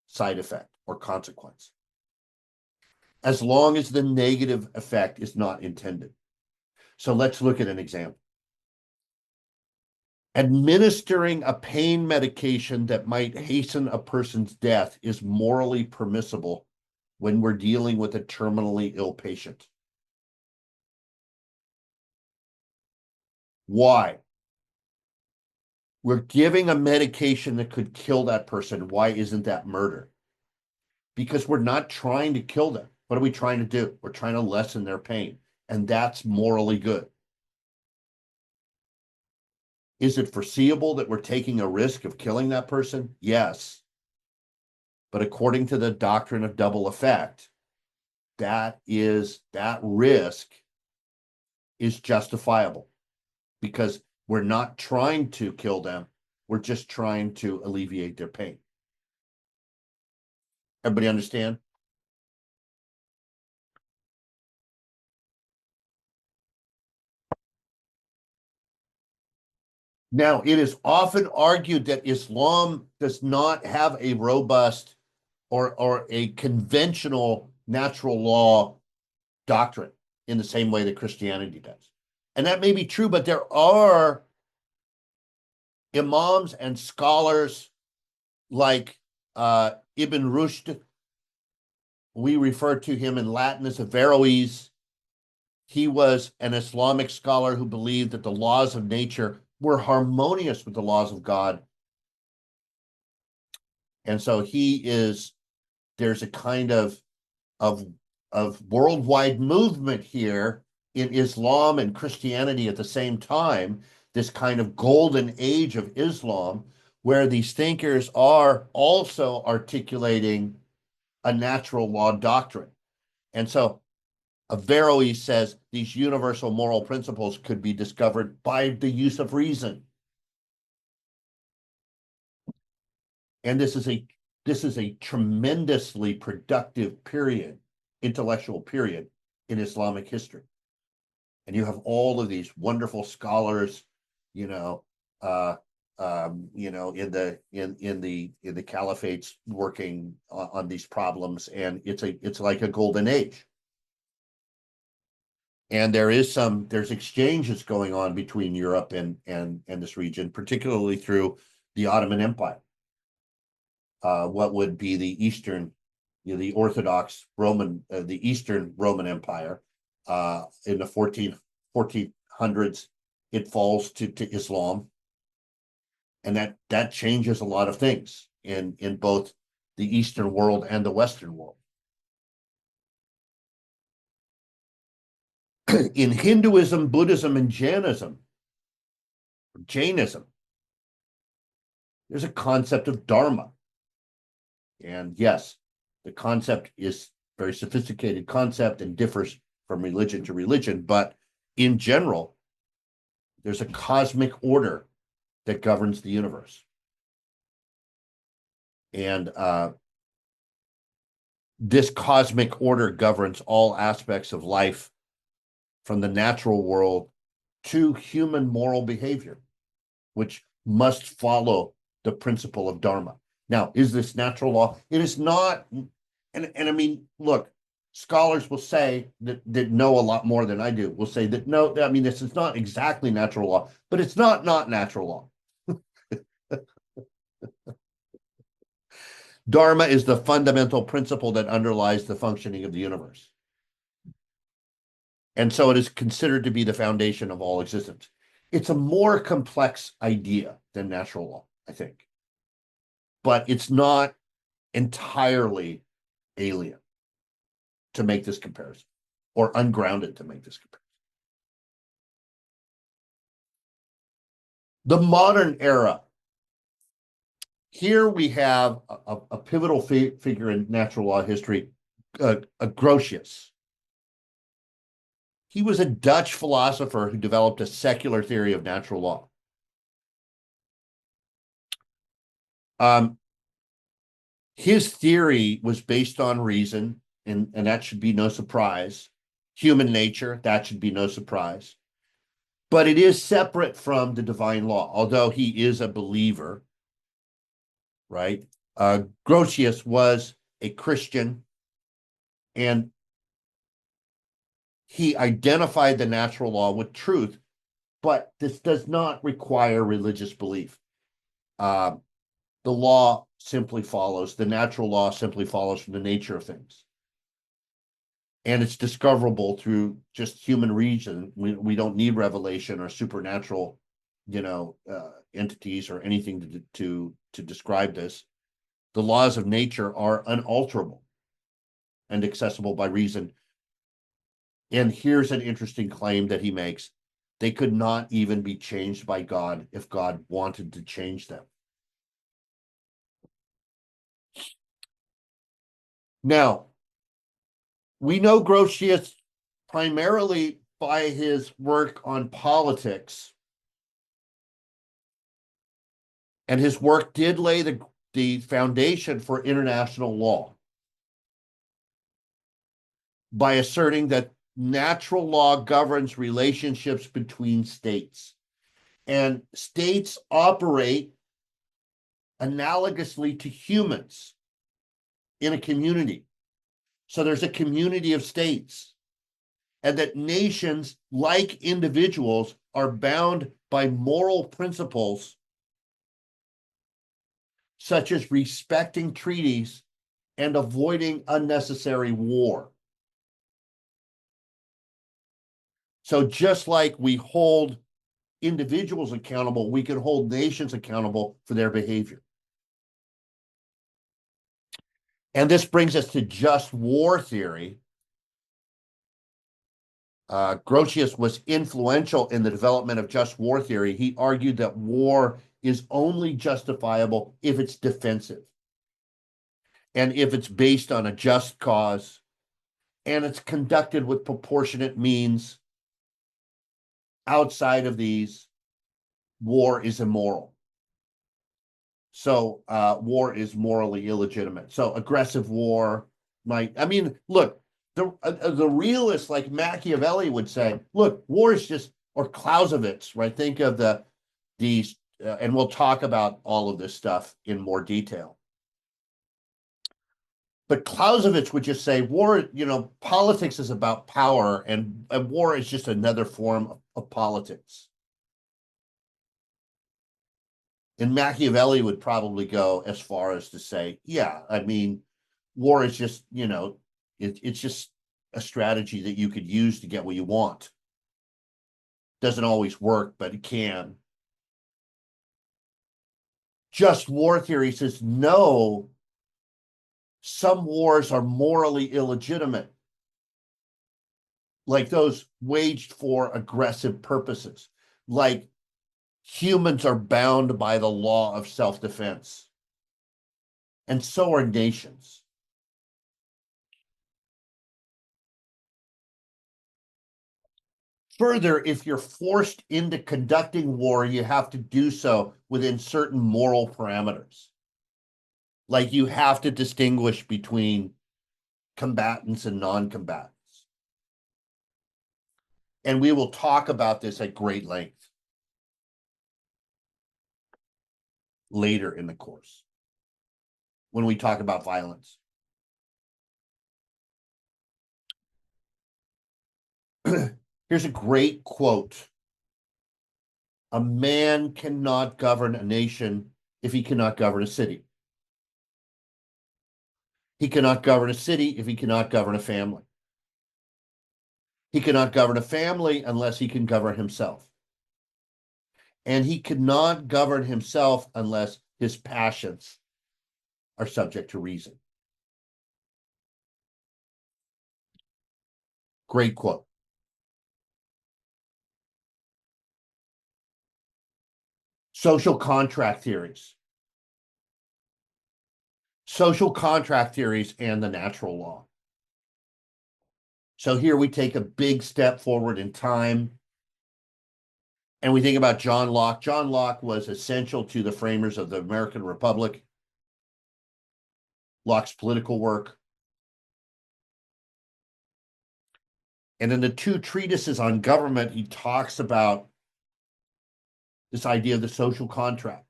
Speaker 1: side effect or consequence, as long as the negative effect is not intended. So let's look at an example. Administering a pain medication that might hasten a person's death is morally permissible when we're dealing with a terminally ill patient. Why? We're giving a medication that could kill that person. Why isn't that murder? Because we're not trying to kill them. What are we trying to do? We're trying to lessen their pain, and that's morally good. Is it foreseeable that we're taking a risk of killing that person? Yes. But according to the doctrine of double effect, that risk is justifiable because we're not trying to kill them. We're just trying to alleviate their pain. Everybody understand? Now, it is often argued that Islam does not have a robust or a conventional natural law doctrine in the same way that Christianity does. And that may be true, but there are imams and scholars like Ibn Rushd. We refer to him in Latin as Averroes. He was an Islamic scholar who believed that the laws of nature were harmonious with the laws of God. And so there's a kind of, of worldwide movement here in Islam and Christianity at the same time, this kind of golden age of Islam, where these thinkers are also articulating a natural law doctrine. And so Averroes says these universal moral principles could be discovered by the use of reason. And this is a tremendously productive period, intellectual period in Islamic history. And you have all of these wonderful scholars, you know, in the caliphates working on these problems, and it's like a golden age. And there's exchanges going on between Europe and this region, particularly through the Ottoman Empire. What would be the Eastern, the Orthodox Roman, the Eastern Roman Empire. In the 1400s, it falls to Islam, and that changes a lot of things in both the Eastern world and the Western world. In Hinduism, Buddhism, and Jainism, there's a concept of dharma. And yes, the concept is a very sophisticated concept and differs from religion to religion, but in general, there's a cosmic order that governs the universe. And this cosmic order governs all aspects of life, from the natural world to human moral behavior, which must follow the principle of dharma. Now, is this natural law? It is not. And I mean, look, scholars will say that know a lot more than I do, will say that no, I mean, this is not exactly natural law, but it's not natural law. Dharma is the fundamental principle that underlies the functioning of the universe. And so it is considered to be the foundation of all existence. It's a more complex idea than natural law, I think. But it's not entirely alien to make this comparison, or ungrounded to make this comparison. The modern era. Here we have a pivotal figure in natural law history, Grotius. He was a Dutch philosopher who developed a secular theory of natural law. Um, his theory was based on reason, and that should be no surprise. Human nature, that should be no surprise. But it is separate from the divine law, although he is a believer, right? Grotius was a Christian, and he identified the natural law with truth, but this does not require religious belief. Uh, the law simply follows, the natural law simply follows from the nature of things. And it's discoverable through just human reason. We don't need revelation or supernatural, entities or anything to describe this. The laws of nature are unalterable and accessible by reason. And here's an interesting claim that he makes. They could not even be changed by God if God wanted to change them. Now, we know Grotius primarily by his work on politics, and his work did lay the foundation for international law by asserting that natural law governs relationships between states, and states operate analogously to humans in a community. So there's a community of states, and that nations, like individuals, are bound by moral principles such as respecting treaties and avoiding unnecessary war. So just like we hold individuals accountable, we can hold nations accountable for their behavior. And this brings us to just war theory. Grotius was influential in the development of just war theory. He argued that war is only justifiable if it's defensive and if it's based on a just cause and it's conducted with proportionate means. Outside of these, war is immoral. So war is morally illegitimate. So aggressive war look, the realists like Machiavelli would say, look, war is just, or Clausewitz, right? Think of these, and we'll talk about all of this stuff in more detail. But Clausewitz would just say war, politics is about power, and war is just another form of politics. And Machiavelli would probably go as far as to say, yeah, war is just, it's just a strategy that you could use to get what you want. Doesn't always work, but it can. Just war theory says, no, some wars are morally illegitimate, like those waged for aggressive purposes, like humans are bound by the law of self-defense, and so are nations. Further, if you're forced into conducting war, you have to do so within certain moral parameters. Like you have to distinguish between combatants and non-combatants. And we will talk about this at great length later in the course when we talk about violence. Here's a great quote. A man cannot govern a nation if he cannot govern a city. He cannot govern a city if he cannot govern a family. He cannot govern a family unless he can govern himself. And he cannot govern himself unless his passions are subject to reason. Great quote. Social contract theories. Social contract theories and the natural law. So here we take a big step forward in time, and we think about John Locke. John Locke was essential to the framers of the American Republic. Locke's political work. And in the two treatises on government, he talks about this idea of the social contract.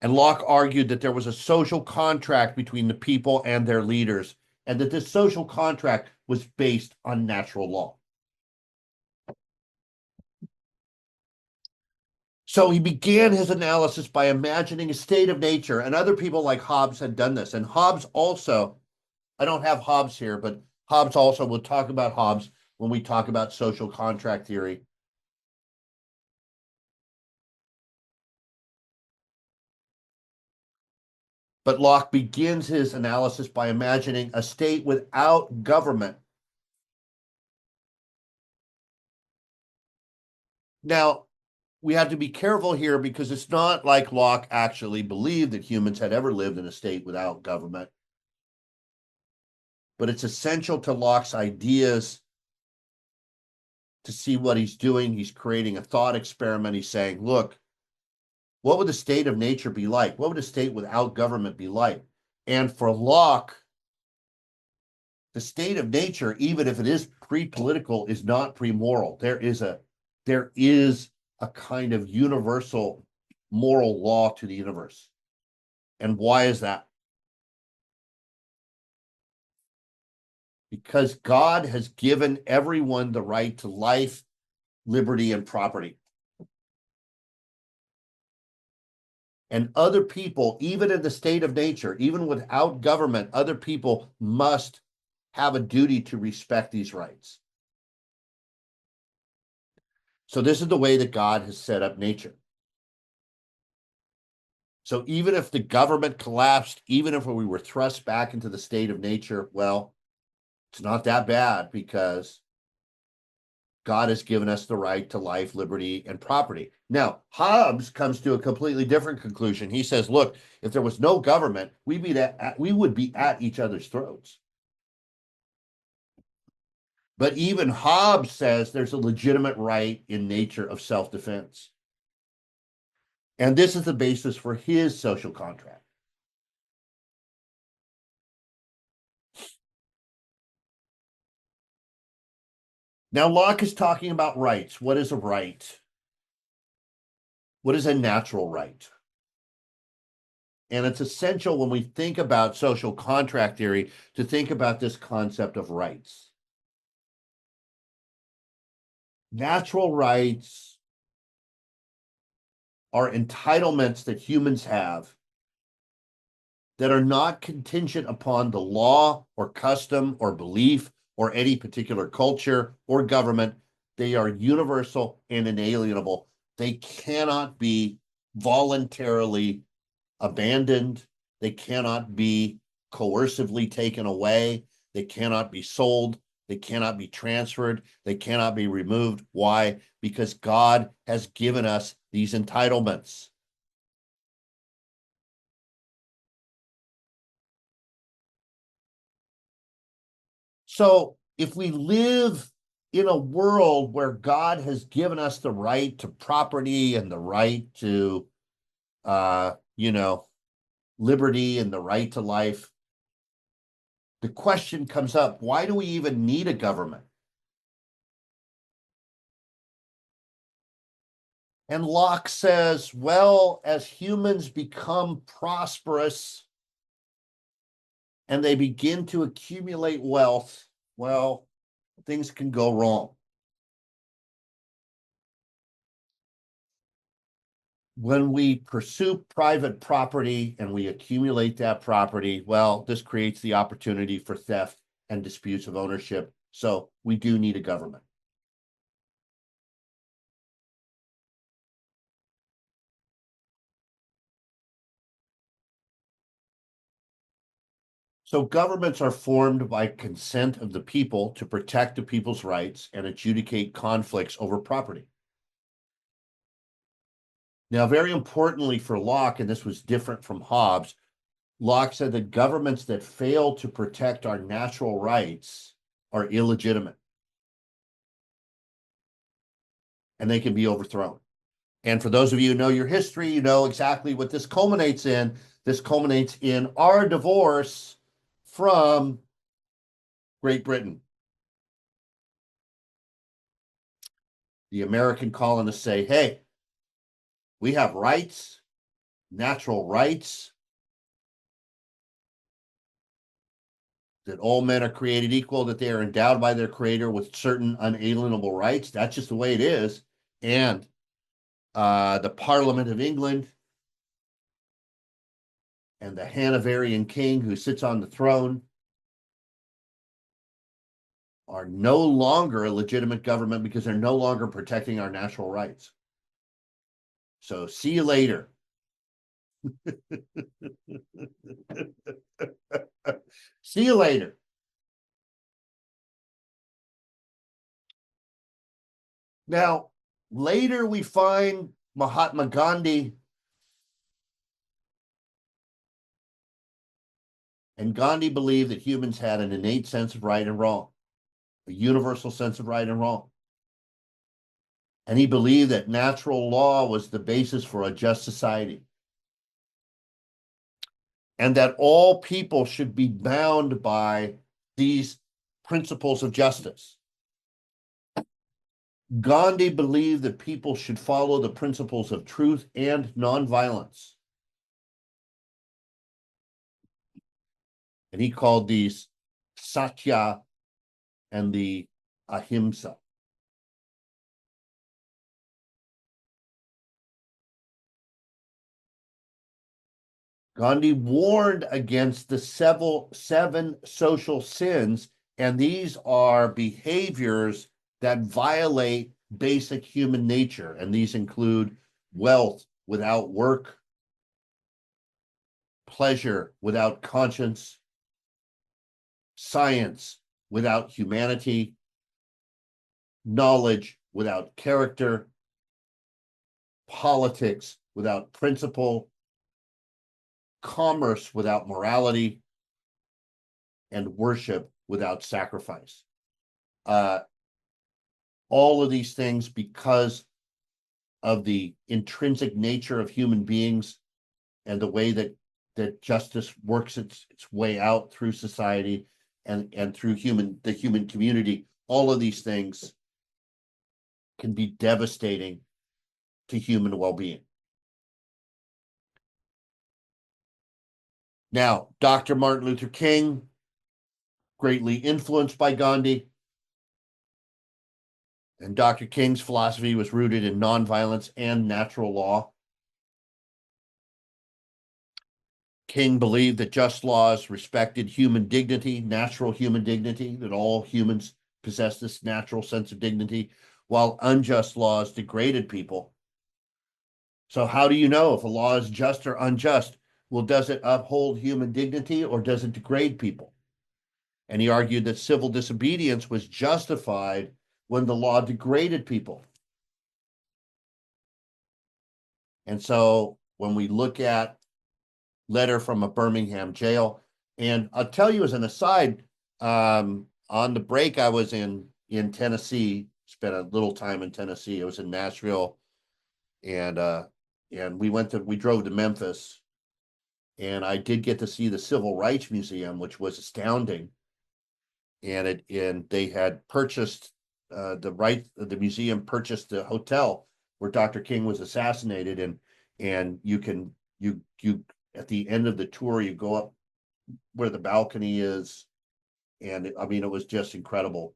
Speaker 1: And Locke argued that there was a social contract between the people and their leaders, and that this social contract was based on natural law. So he began his analysis by imagining a state of nature, and other people like Hobbes had done this. And Hobbes also, I don't have Hobbes here, but Hobbes also, we'll talk about Hobbes when we talk about social contract theory. But Locke begins his analysis by imagining a state without government. Now, we have to be careful here because it's not like Locke actually believed that humans had ever lived in a state without government. But it's essential to Locke's ideas to see what he's doing. He's creating a thought experiment. He's saying, look, what would the state of nature be like? What would a state without government be like? And for Locke, the state of nature, even if it is pre-political, is not pre-moral. There is a kind of universal moral law to the universe. And why is that? Because God has given everyone the right to life, liberty, and property. And other people, even in the state of nature, even without government, other people must have a duty to respect these rights. So this is the way that God has set up nature. So even if the government collapsed, even if we were thrust back into the state of nature, well, it's not that bad because God has given us the right to life, liberty, and property. Now, Hobbes comes to a completely different conclusion. He says, look, if there was no government, we would be at each other's throats. But even Hobbes says there's a legitimate right in nature of self-defense. And this is the basis for his social contract. Now, Locke is talking about rights. What is a right? What is a natural right? And it's essential when we think about social contract theory to think about this concept of rights. Natural rights are entitlements that humans have that are not contingent upon the law or custom or belief or any particular culture or government. They are universal and inalienable. They cannot be voluntarily abandoned. They cannot be coercively taken away. They cannot be sold. They cannot be transferred. They cannot be removed. Why? Because God has given us these entitlements. So if we live in a world where God has given us the right to property and the right to, liberty and the right to life, the question comes up, why do we even need a government? And Locke says, well, as humans become prosperous and they begin to accumulate wealth, well, things can go wrong. When we pursue private property and we accumulate that property, well, this creates the opportunity for theft and disputes of ownership. So we do need a government. So governments are formed by consent of the people to protect the people's rights and adjudicate conflicts over property. Now, very importantly for Locke, and this was different from Hobbes, Locke said that governments that fail to protect our natural rights are illegitimate and they can be overthrown. And for those of you who know your history, you know exactly what this culminates in. This culminates in our divorce from Great Britain. The American colonists say, hey, we have rights, natural rights, that all men are created equal, that they are endowed by their creator with certain unalienable rights. That's just the way it is. And the Parliament of England and the Hanoverian king who sits on the throne are no longer a legitimate government because they're no longer protecting our natural rights. So see you later. See you later. Now, later we find Mahatma Gandhi, and Gandhi believed that humans had an innate sense of right and wrong, a universal sense of right and wrong. And he believed that natural law was the basis for a just society, and that all people should be bound by these principles of justice. Gandhi believed that people should follow the principles of truth and nonviolence. And he called these Satya and the Ahimsa. Gandhi warned against the seven social sins, and these are behaviors that violate basic human nature. And these include wealth without work, pleasure without conscience, science without humanity, knowledge without character, politics without principle, commerce without morality, and worship without sacrifice. All of these things, because of the intrinsic nature of human beings and the way that justice works its way out through society and through the human community, all of these things can be devastating to human well-being. Now, Dr. Martin Luther King, greatly influenced by Gandhi, and Dr. King's philosophy was rooted in nonviolence and natural law. King believed that just laws respected human dignity, natural human dignity, that all humans possess this natural sense of dignity, while unjust laws degraded people. So how do you know if a law is just or unjust? Well, does it uphold human dignity or does it degrade people? And he argued that civil disobedience was justified when the law degraded people. And so when we look at letter from a Birmingham jail, and I'll tell you as an aside, on the break I was in Tennessee, spent a little time in Tennessee. I was in Nashville, and we drove to Memphis, and I did get to see the Civil Rights Museum, which was astounding. And they had purchased the museum purchased the hotel where Dr. King was assassinated, and you at the end of the tour you go up where the balcony is, and I mean it was just incredible.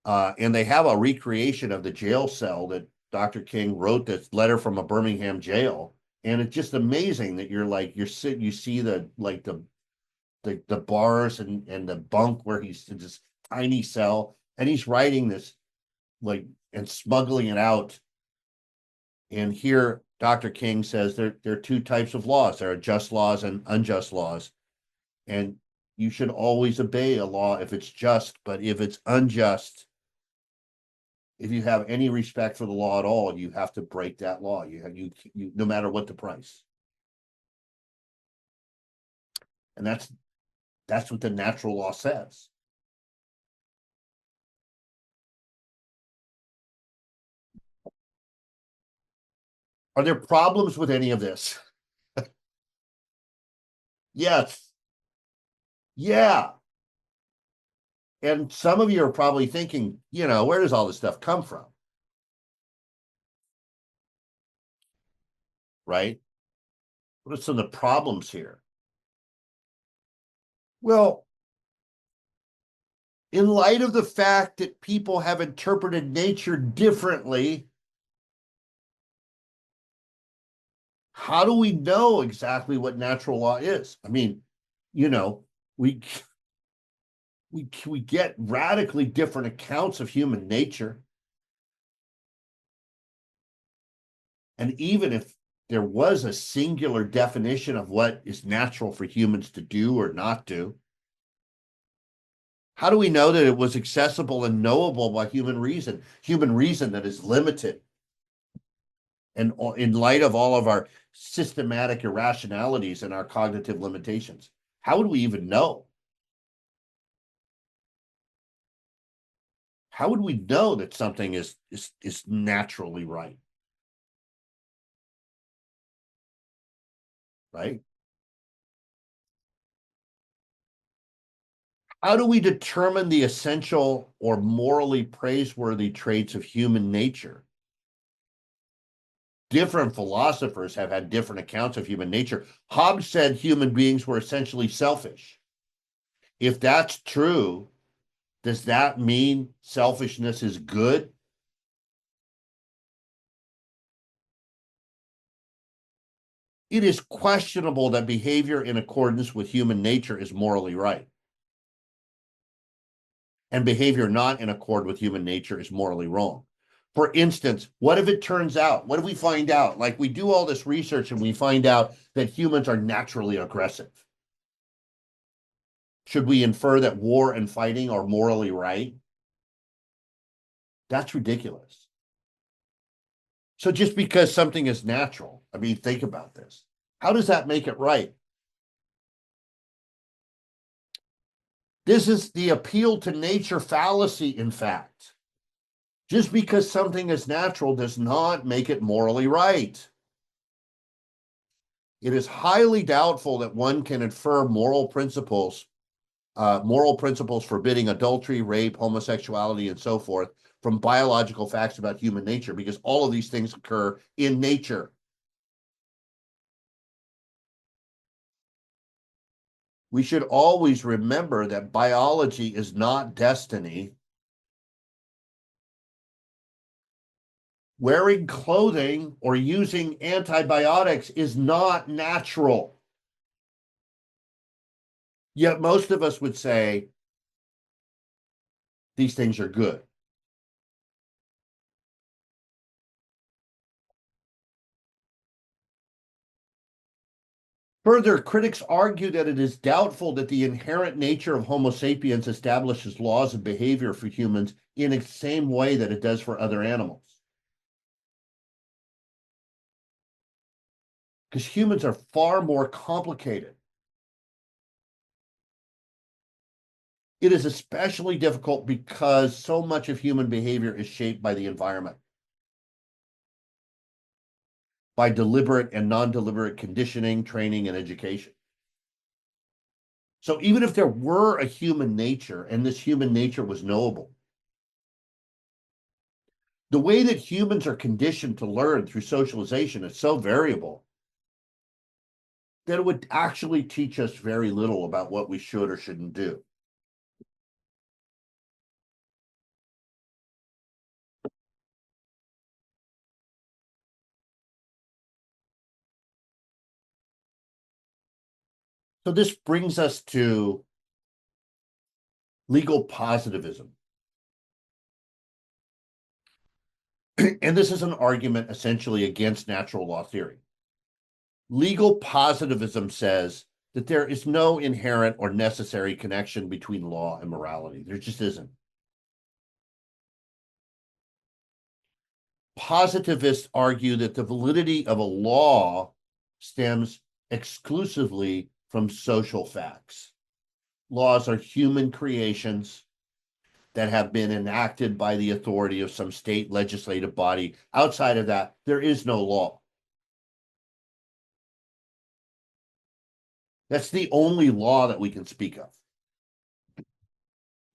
Speaker 1: And they have a recreation of the jail cell that Dr. King wrote, this letter from a Birmingham jail, and it's just amazing that you see the bars and the bunk where he's in this tiny cell, and he's writing this and smuggling it out. And here Dr. King says there are two types of laws. There are just laws and unjust laws. And you should always obey a law if it's just, but if it's unjust, if you have any respect for the law at all, you have to break that law. You no matter what the price. And that's what the natural law says. Are there problems with any of this? Yes. Yeah. And some of you are probably thinking, where does all this stuff come from? Right? What are some of the problems here? Well, in light of the fact that people have interpreted nature differently, how do we know exactly what natural law is? I mean, you know, we we get radically different accounts of human nature. And even if there was a singular definition of what is natural for humans to do or not do, how do we know that it was accessible and knowable by human reason? Human reason that is limited. And in light of all of our systematic irrationalities and our cognitive limitations, how would we even know? How would we know that something is naturally right? Right? How do we determine the essential or morally praiseworthy traits of human nature? Different philosophers have had different accounts of human nature. Hobbes said human beings were essentially selfish. If that's true, does that mean selfishness is good? It is questionable that behavior in accordance with human nature is morally right. And behavior not in accord with human nature is morally wrong. For instance, what if it turns out, what if we find out, like we do all this research and we find out that humans are naturally aggressive? Should we infer that war and fighting are morally right? That's ridiculous. So just because something is natural, I mean, think about this. How does that make it right? This is the appeal to nature fallacy, in fact. Just because something is natural does not make it morally right. It is highly doubtful that one can infer moral principles forbidding adultery, rape, homosexuality, and so forth from biological facts about human nature, because all of these things occur in nature. We should always remember that biology is not destiny. Wearing clothing or using antibiotics is not natural. Yet most of us would say these things are good. Further, critics argue that it is doubtful that the inherent nature of Homo sapiens establishes laws of behavior for humans in the same way that it does for other animals. Because humans are far more complicated. It is especially difficult because so much of human behavior is shaped by the environment, by deliberate and non-deliberate conditioning, training, and education. So even if there were a human nature and this human nature was knowable, the way that humans are conditioned to learn through socialization is so variable that it would actually teach us very little about what we should or shouldn't do. So this brings us to legal positivism. And this is an argument essentially against natural law theory. Legal positivism says that there is no inherent or necessary connection between law and morality. There just isn't. Positivists argue that the validity of a law stems exclusively from social facts. Laws are human creations that have been enacted by the authority of some state legislative body. Outside of that, there is no law. That's the only law that we can speak of.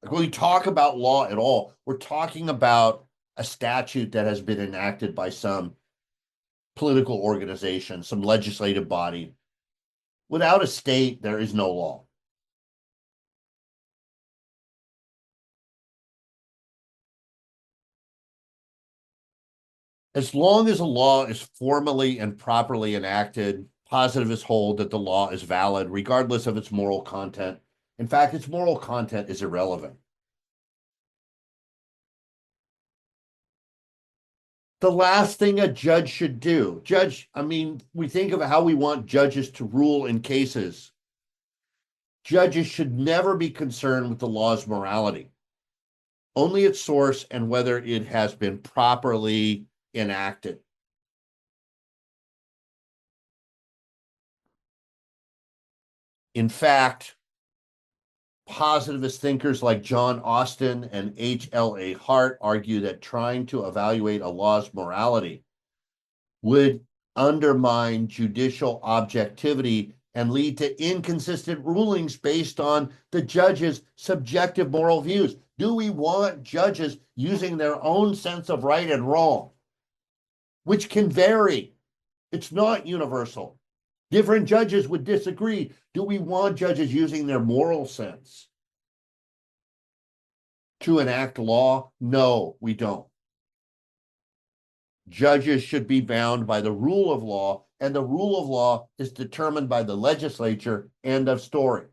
Speaker 1: Like when we talk about law at all, we're talking about a statute that has been enacted by some political organization, some legislative body. Without a state, there is no law. As long as a law is formally and properly enacted, positivists hold that the law is valid, regardless of its moral content. In fact, its moral content is irrelevant. The last thing a judge should do, we think of how we want judges to rule in cases. Judges should never be concerned with the law's morality, only its source and whether it has been properly enacted. In fact, positivist thinkers like John Austin and H.L.A. Hart argue that trying to evaluate a law's morality would undermine judicial objectivity and lead to inconsistent rulings based on the judge's subjective moral views. Do we want judges using their own sense of right and wrong, which can vary? It's not universal. Different judges would disagree. Do we want judges using their moral sense to enact law? No, we don't. Judges should be bound by the rule of law, and the rule of law is determined by the legislature. End of story.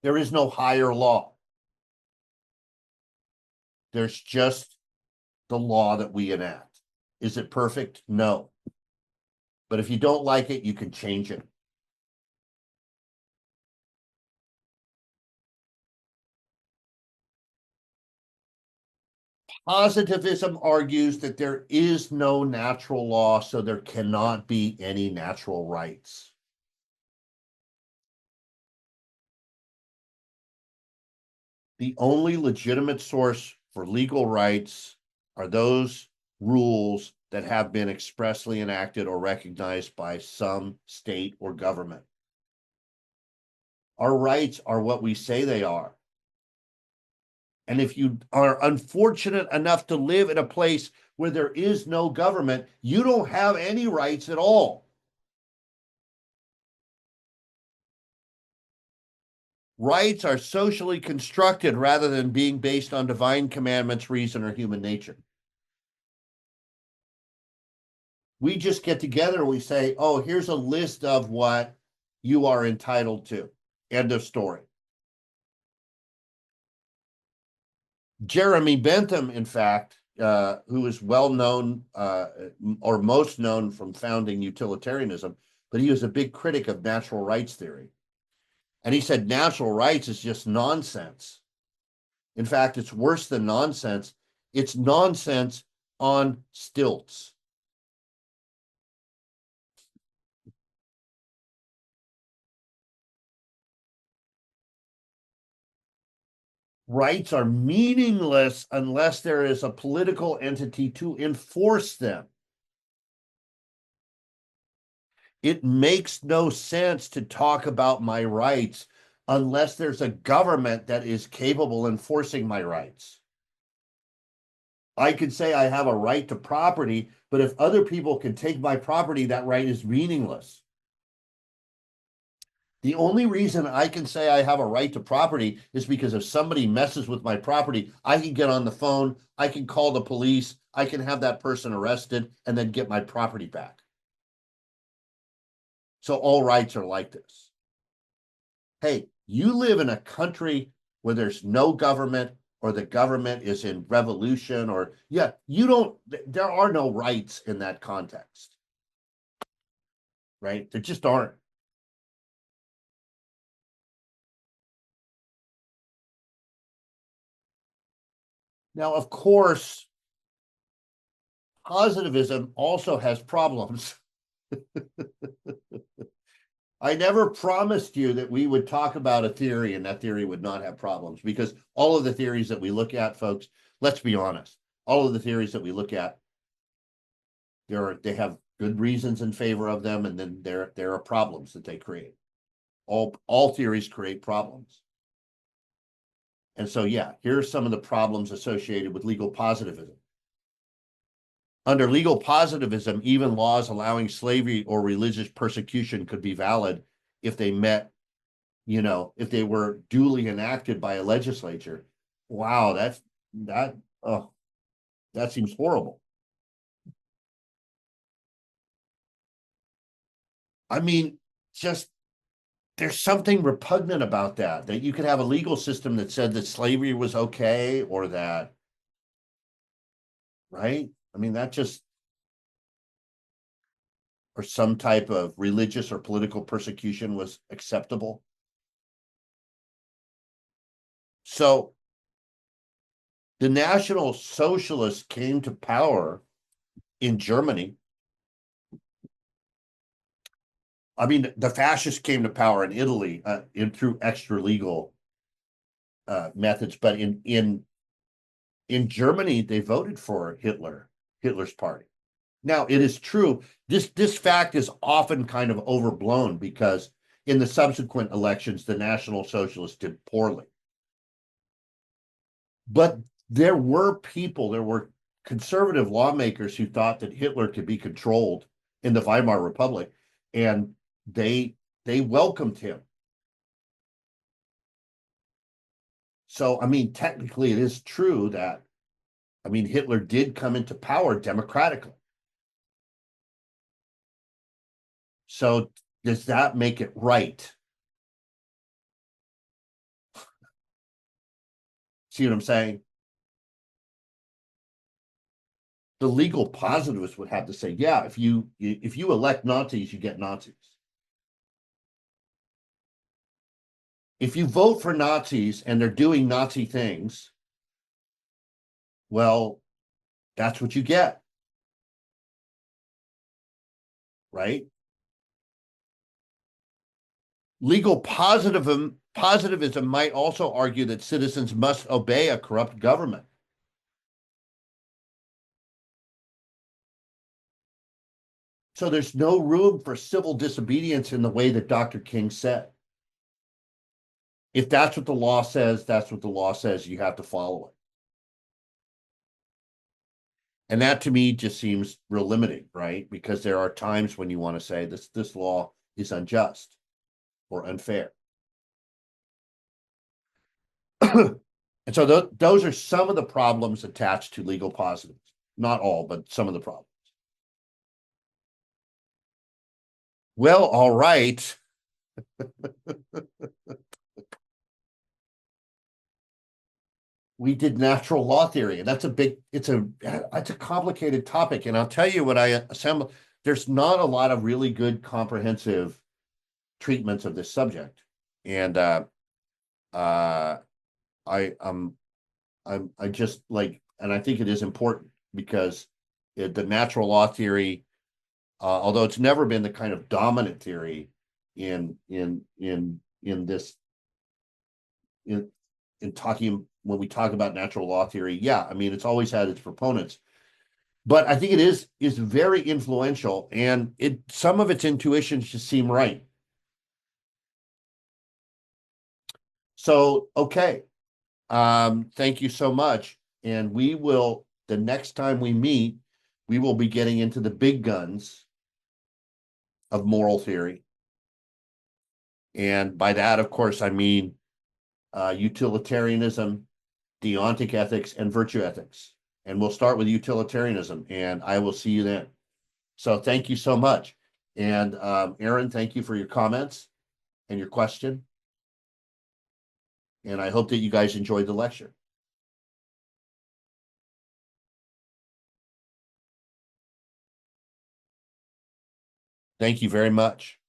Speaker 1: There is no higher law. There's just the law that we enact. Is it perfect? No. But if you don't like it, you can change it. Positivism argues that there is no natural law, so there cannot be any natural rights. The only legitimate source for legal rights are those rules that have been expressly enacted or recognized by some state or government. Our rights are what we say they are. And if you are unfortunate enough to live in a place where there is no government, you don't have any rights at all. Rights are socially constructed rather than being based on divine commandments, reason, or human nature. We just get together and we say, oh, here's a list of what you are entitled to. End of story. Jeremy Bentham, in fact, who is well known or most known from founding utilitarianism, but he was a big critic of natural rights theory. And he said natural rights is just nonsense. In fact, it's worse than nonsense. It's nonsense on stilts. Rights are meaningless unless there is a political entity to enforce them. It makes no sense to talk about my rights unless there's a government that is capable of enforcing my rights. I could say I have a right to property, but if other people can take my property, that right is meaningless. The only reason I can say I have a right to property is because if somebody messes with my property, I can get on the phone, I can call the police, I can have that person arrested, and then get my property back. So all rights are like this. Hey, you live in a country where there's no government or the government is in revolution or, there are no rights in that context, right? There just aren't. Now, of course, positivism also has problems. I never promised you that we would talk about a theory and that theory would not have problems, because all of the theories that we look at, folks, let's be honest, all of the theories that we look at, they have good reasons in favor of them, and then there are problems that they create. All theories create problems. And so, yeah, here's some of the problems associated with legal positivism. Under legal positivism, even laws allowing slavery or religious persecution could be valid if they met, if they were duly enacted by a legislature. Wow, that seems horrible. I mean, just there's something repugnant about that you could have a legal system that said that slavery was okay, or that, right? I mean, that just, or some type of religious or political persecution was acceptable. So the National Socialists came to power in Germany. I mean, the fascists came to power in Italy through extra legal methods, but in Germany they voted for Hitler's party. Now, it is true, this fact is often kind of overblown, because in the subsequent elections the National Socialists did poorly. But there were conservative lawmakers who thought that Hitler could be controlled in the Weimar Republic, and they welcomed him. So, I mean, technically it is true that, I mean, Hitler did come into power democratically. So does that make it right? See what I'm saying? The legal positivists would have to say, yeah, if you elect Nazis, you get Nazis. If you vote for Nazis and they're doing Nazi things, well, that's what you get, right? Legal positivism might also argue that citizens must obey a corrupt government. So there's no room for civil disobedience in the way that Dr. King said. If that's what the law says, that's what the law says. You have to follow it. And that to me just seems real limiting, right? Because there are times when you want to say this law is unjust or unfair. And so those are some of the problems attached to legal positives. Not all, but some of the problems. Well, all right. We did natural law theory, and it's a complicated topic. And I'll tell you what I assembled. There's not a lot of really good comprehensive treatments of this subject. And uh I just like, and I think it is important because the natural law theory, although it's never been the kind of dominant theory in this in talking when we talk about natural law theory, yeah, I mean it's always had its proponents, but I think it is very influential, and some of its intuitions just seem right. So okay, thank you so much, and the next time we meet, we will be getting into the big guns of moral theory, and by that, of course, I mean utilitarianism, deontic ethics, and virtue ethics. And we'll start with utilitarianism, and I will see you then. So thank you so much. And Aaron, thank you for your comments and your question. And I hope that you guys enjoyed the lecture. Thank you very much.